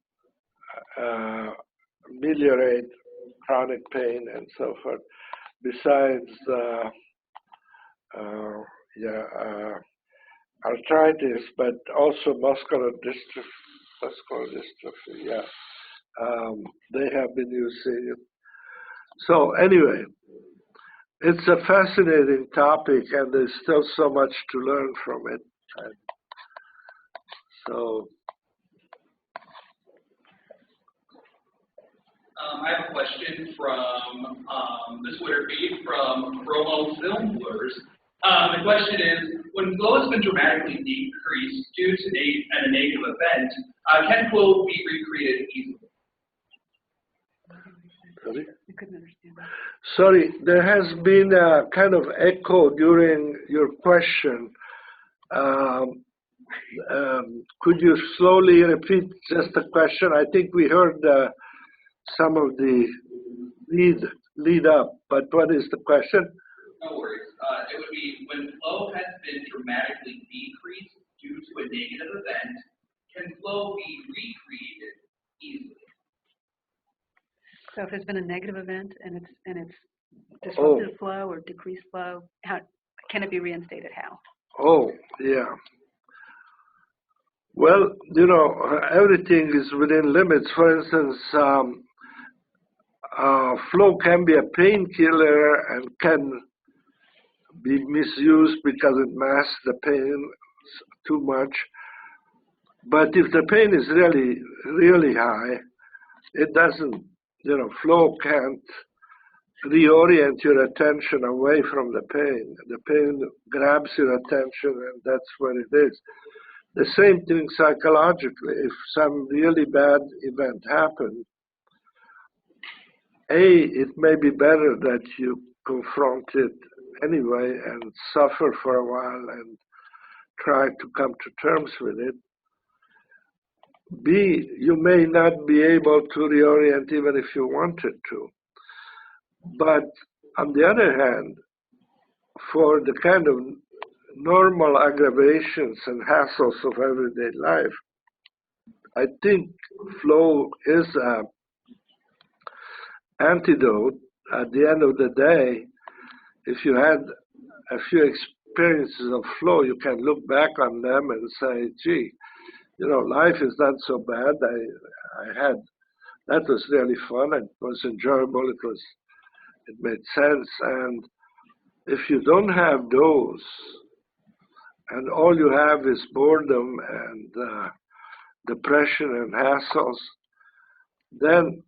ameliorate chronic pain and so forth. Besides, arthritis, but also muscular dystrophy. Yeah, they have been using it. So anyway, it's a fascinating topic, and there's still so much to learn from it. And so. I have a question from the Twitter feed from Promo Film Blurs. The question is, when flow has been dramatically decreased due to a negative event, can flow be recreated easily? Sorry? I couldn't understand that. Sorry, there has been a kind of echo during your question. Could you slowly repeat just the question? I think we heard some of the lead up, but what is the question? No worries. It would be, when flow has been dramatically decreased due to a negative event, can flow be recreated easily? So if there's been a negative event and it's disrupted flow or decreased flow, how can it be reinstated? How? Oh, yeah. Well, everything is within limits. For instance, flow can be a painkiller and can be misused because it masks the pain too much. But if the pain is really, really high, it doesn't, flow can't reorient your attention away from the pain. The pain grabs your attention, and that's what it is. The same thing psychologically. If some really bad event happened, it may be better that you confront it anyway and suffer for a while and try to come to terms with it. B, you may not be able to reorient even if you wanted to. But on the other hand, for the kind of normal aggravations and hassles of everyday life, I think flow is an antidote. At the end of the day, if you had a few experiences of flow, you can look back on them and say, gee, life is not so bad. That was really fun. It was enjoyable. It made sense. And if you don't have those, and all you have is boredom and depression and hassles, then,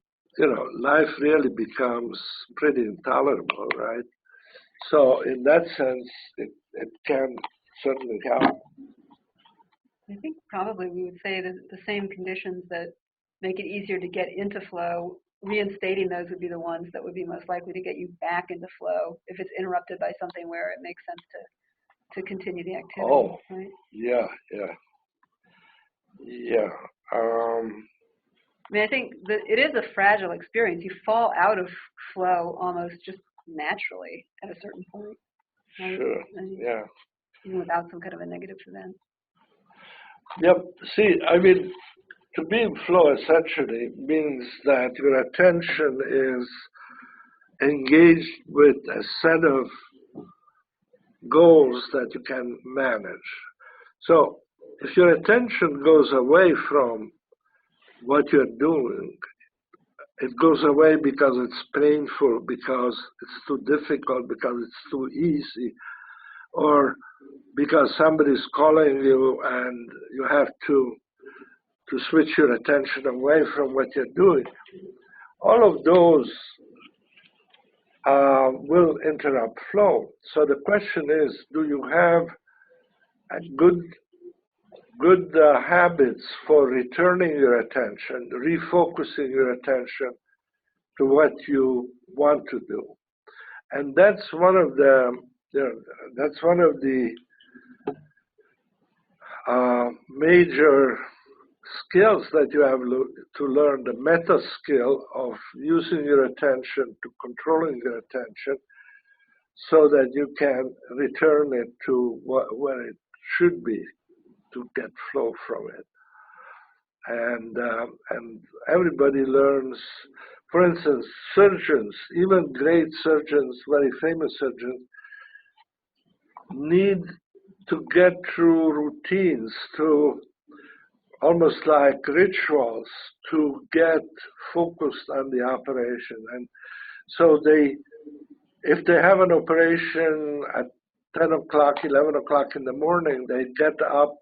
life really becomes pretty intolerable, right? So in that sense, it can certainly help. I think probably we would say that the same conditions that make it easier to get into flow reinstating those would be the ones that would be most likely to get you back into flow if it's interrupted by something where it makes sense to continue the activity. Oh, right? yeah. I mean, I think that it is a fragile experience. You fall out of flow almost just naturally at a certain point. Right? Sure, yeah. Even without some kind of a negative event. Yep. See, I mean, to be in flow essentially means that your attention is engaged with a set of goals that you can manage. So if your attention goes away from what you're doing, it goes away because it's painful, because it's too difficult, because it's too easy, or because somebody's calling you and you have to switch your attention away from what you're doing. All of those will interrupt flow. So the question is, do you have a good habits for returning your attention, refocusing your attention to what you want to do? And that's one of the major skills that you have to learn, the meta skill of using your attention to controlling your attention so that you can return it to where it should be to get flow from it. And everybody learns. For instance, surgeons, even great surgeons, very famous surgeons, need to get through routines, to almost like rituals, to get focused on the operation. And so if they have an operation at 10 o'clock, 11 o'clock in the morning, they get up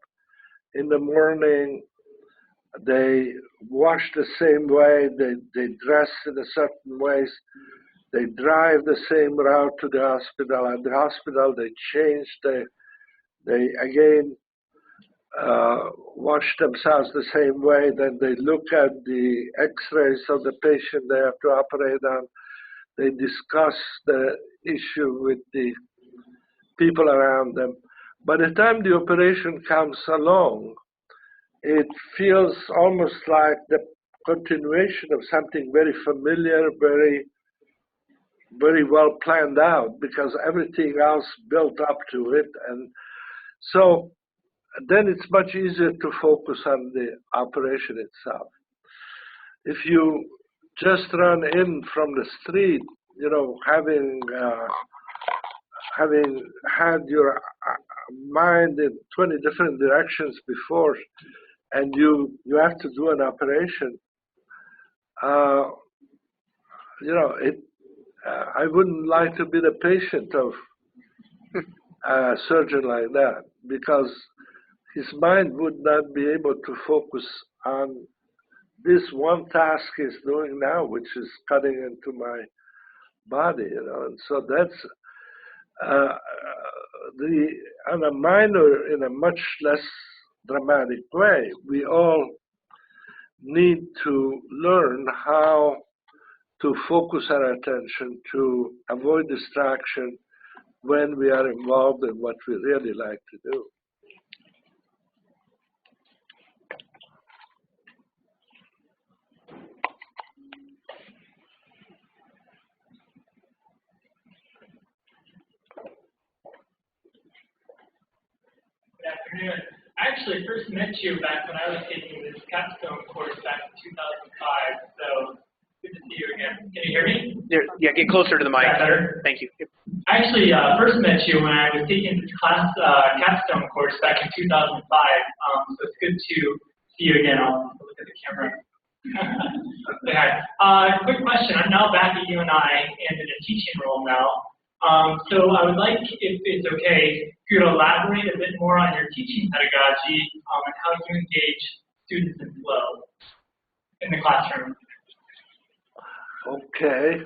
in the morning, they wash the same way, they dress in a certain ways, they drive the same route to the hospital. At the hospital, they change, they again wash themselves the same way, then they look at the x-rays of the patient they have to operate on, they discuss the issue with the people around them. By the time the operation comes along, it feels almost like the continuation of something very familiar, very, very well planned out, because everything else built up to it. And so then it's much easier to focus on the operation itself. If you just run in from the street, having had your mind in 20 different directions before, and you have to do an operation, I wouldn't like to be the patient of a surgeon like that, because his mind would not be able to focus on this one task he's doing now, which is cutting into my body, And so that's on a minor, in a much less dramatic way, we all need to learn how to focus our attention, to avoid distraction when we are involved in what we really like to do. Good afternoon. I actually first met you back when I was taking this capstone course back in 2005, so good to see you again. Can you hear me? Yeah, get closer to the mic. Better? Thank you. I actually first met you when I was taking this capstone course back in 2005, so it's good to see you again. I'll look at the camera. Say hi. Quick question. I'm now back at UNI and in a teaching role now. So I would like, if it's okay, if you could elaborate a bit more on your teaching pedagogy and how you engage students in flow in the classroom. Okay.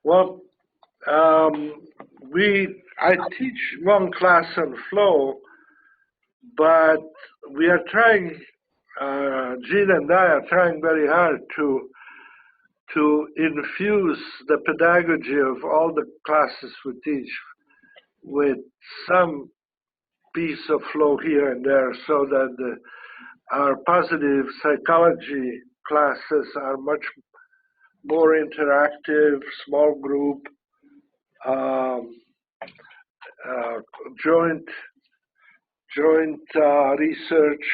Well, I teach one class on flow, but we are trying, Jeanne and I are trying very hard to to infuse the pedagogy of all the classes we teach with some piece of flow here and there, so that our positive psychology classes are much more interactive, small group, joint research,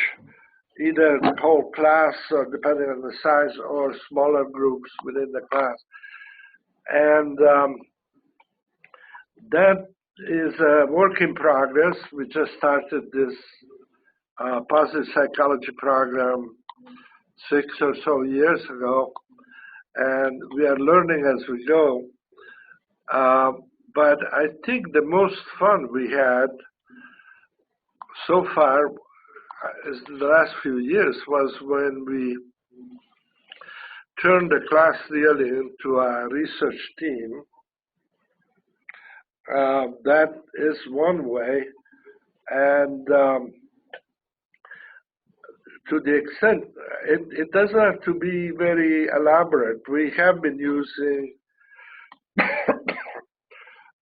either the whole class or depending on the size, or smaller groups within the class. And that is a work in progress. We just started this positive psychology program 6 or so years ago, and we are learning as we go. But I think the most fun we had so far in the last few years was when we turned the class really into a research team. That is one way, and to the extent, it doesn't have to be very elaborate. We have been using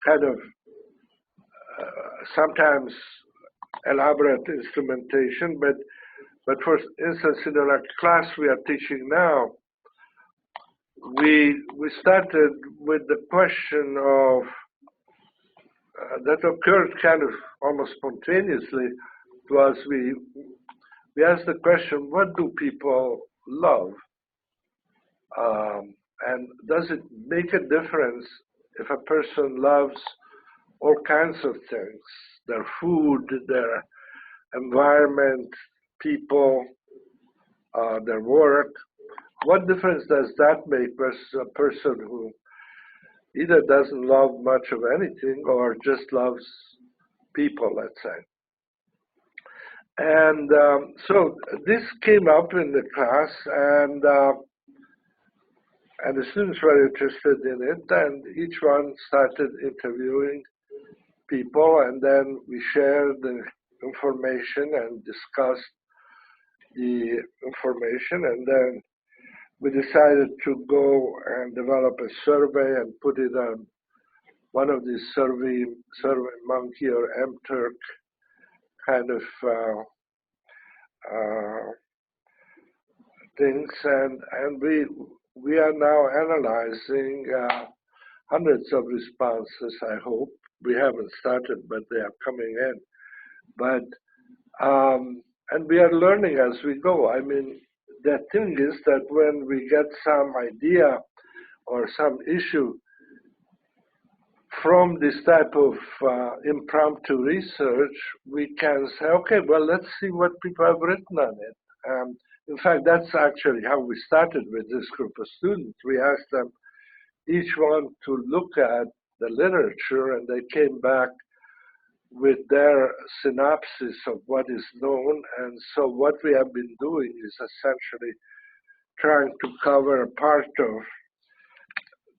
kind of sometimes elaborate instrumentation, but for instance, in the class we are teaching now, we started with the question of that occurred kind of almost spontaneously to us. We asked the question, what do people love? And does it make a difference if a person loves all kinds of things, their food, their environment, people, their work? What difference does that make versus a person who either doesn't love much of anything or just loves people, let's say? And so this came up in the class, and the students were interested in it, and each one started interviewing people, and then we shared the information and discussed the information, and then we decided to go and develop a survey and put it on one of these survey monkey or MTurk kind of things, and we are now analyzing hundreds of responses, I hope. We haven't started, but they are coming in. But and we are learning as we go. I mean, the thing is that when we get some idea or some issue from this type of impromptu research, we can say, okay, well, let's see what people have written on it. In fact, that's actually how we started with this group of students. We asked them each one to look at the literature, and they came back with their synopsis of what is known. And so what we have been doing is essentially trying to cover a part of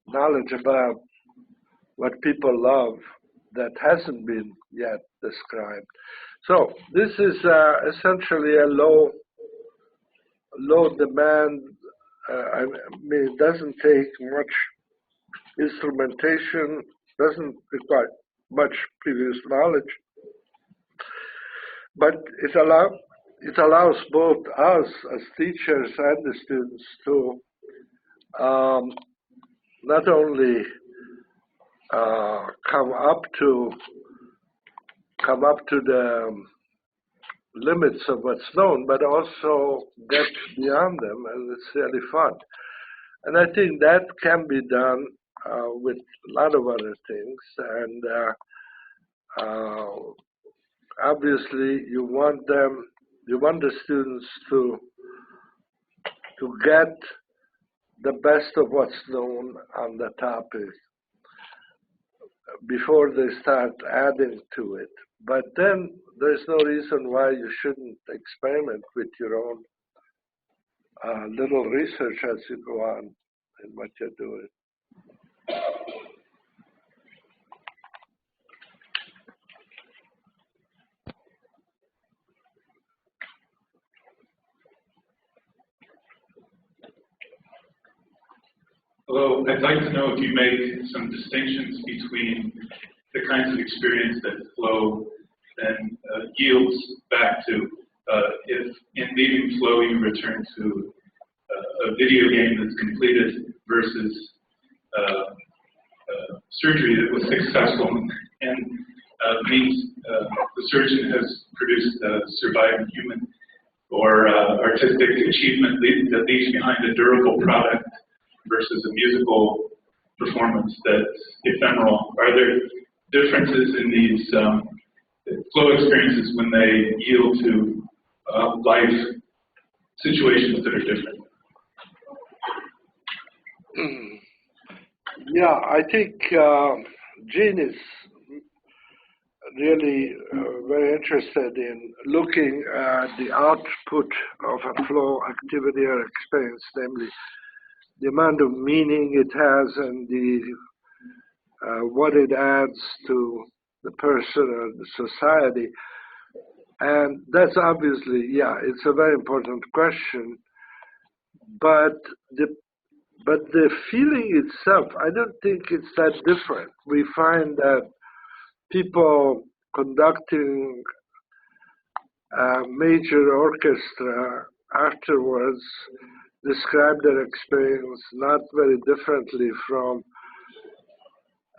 knowledge about what people love that hasn't been yet described. So this is essentially a low demand. I mean, it doesn't take much instrumentation, doesn't require much previous knowledge, but it allows both us as teachers and the students to not only come up to the limits of what's known, but also get beyond them, and it's really fun. And I think that can be done with a lot of other things. And obviously, you want the students to get the best of what's known on the topic before they start adding to it. But then there's no reason why you shouldn't experiment with your own little research as you go on in what you're doing. Although I'd like to know if you make some distinctions between the kinds of experience that flow then yields back to. If in leaving flow you return to a video game that's completed versus surgery that was successful and means the surgeon has produced a surviving human, or artistic achievement that leaves behind a durable product versus a musical performance that's ephemeral. Are there differences in these flow experiences when they yield to life situations that are different? Yeah, I think Jeanne is really very interested in looking at the output of a flow activity or experience, namely the amount of meaning it has and the what it adds to the person or the society. And that's obviously, yeah, it's a very important question. But the feeling itself, I don't think it's that different. We find that people conducting a major orchestra afterwards describe their experience not very differently from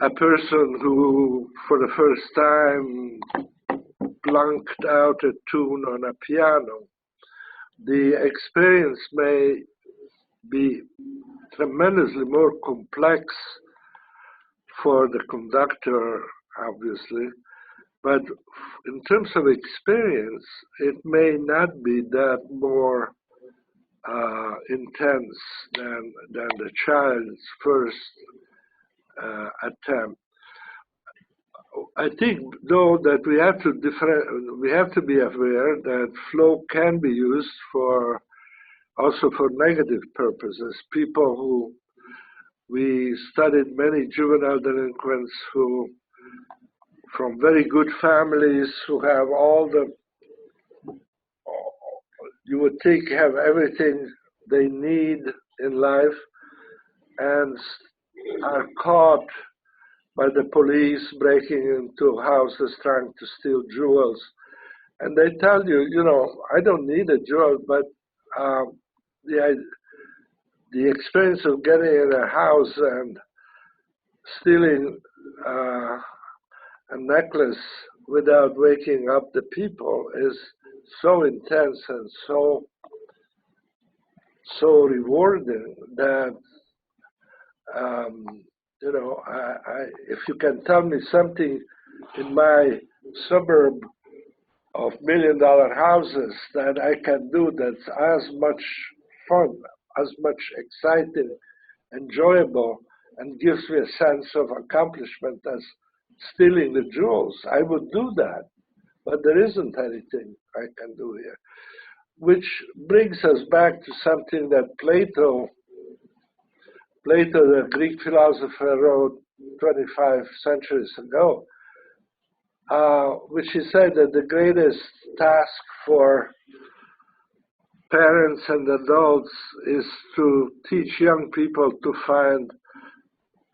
a person who, for the first time, plunked out a tune on a piano. The experience may be tremendously more complex for the conductor, obviously, but in terms of experience, it may not be that more intense than the child's first attempt. I think, though, that we have to be aware that flow can be used also for negative purposes. People who we studied many juvenile delinquents who, from very good families, who have all the, you would think, have everything they need in life, and are caught by the police breaking into houses trying to steal jewels. And they tell you, you know, I don't need a jewel, but the experience of getting in a house and stealing a necklace without waking up the people is so intense and so rewarding that you know, if you can tell me something in my suburb of $1 million houses that I can do that's as much fun, as much exciting, enjoyable, and gives me a sense of accomplishment as stealing the jewels, I would do that. But there isn't anything I can do here. Which brings us back to something that Plato, the Greek philosopher, wrote 25 centuries ago, which he said that the greatest task for parents and adults is to teach young people to find,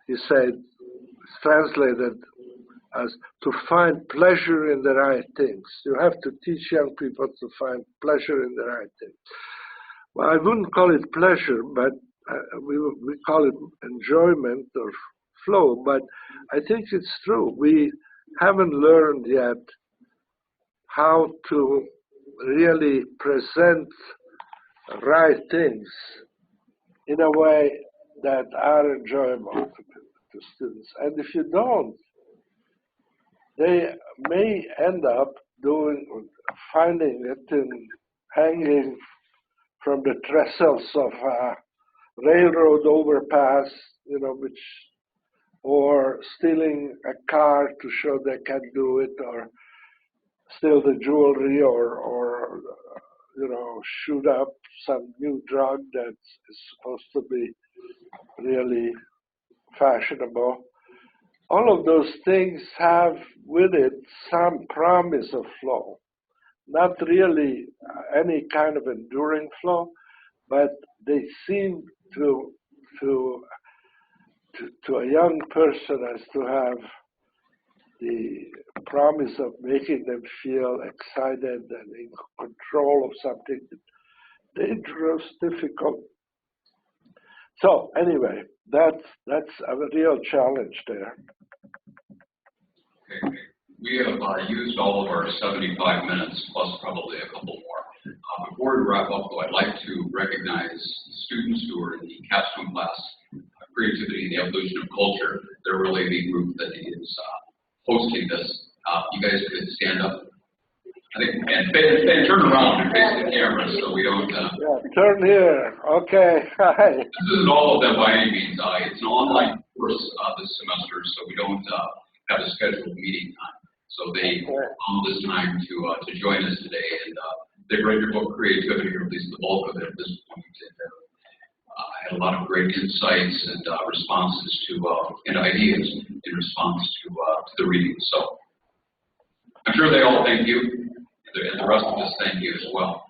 he said, it's translated as to find pleasure in the right things. You have to teach young people to find pleasure in the right things. Well, I wouldn't call it pleasure, but we call it enjoyment or flow, but I think it's true. We haven't learned yet how to really present right things in a way that are enjoyable to students. And if you don't, they may end up finding it in hanging from the trestles of a railroad overpass, you know, or stealing a car to show they can do it, or steal the jewelry, or you know, shoot up some new drug that is supposed to be really fashionable. All of those things have with it some promise of flow. Not really any kind of enduring flow, but they seem to to a young person as to have the promise of making them feel excited and in control of something dangerous, difficult. So anyway, that's a real challenge there. Okay. We have used all of our 75 minutes, plus probably a couple more. Before we wrap up, though, I'd like to recognize students who are in the capstone class, Creativity and the Evolution of Culture. They're really the group that is hosting this. You guys could stand up, I think, and turn around and face the camera so we don't... yeah, turn here. Okay, hi. This isn't all of them by any means. It's an online course this semester, so we don't have a scheduled meeting time. So they found this time to join us today, and they've read your book, Creativity, or at least the bulk of it at this point. Had a lot of great insights and responses to and ideas in response to the reading. So I'm sure they all thank you, and the rest of us thank you as well.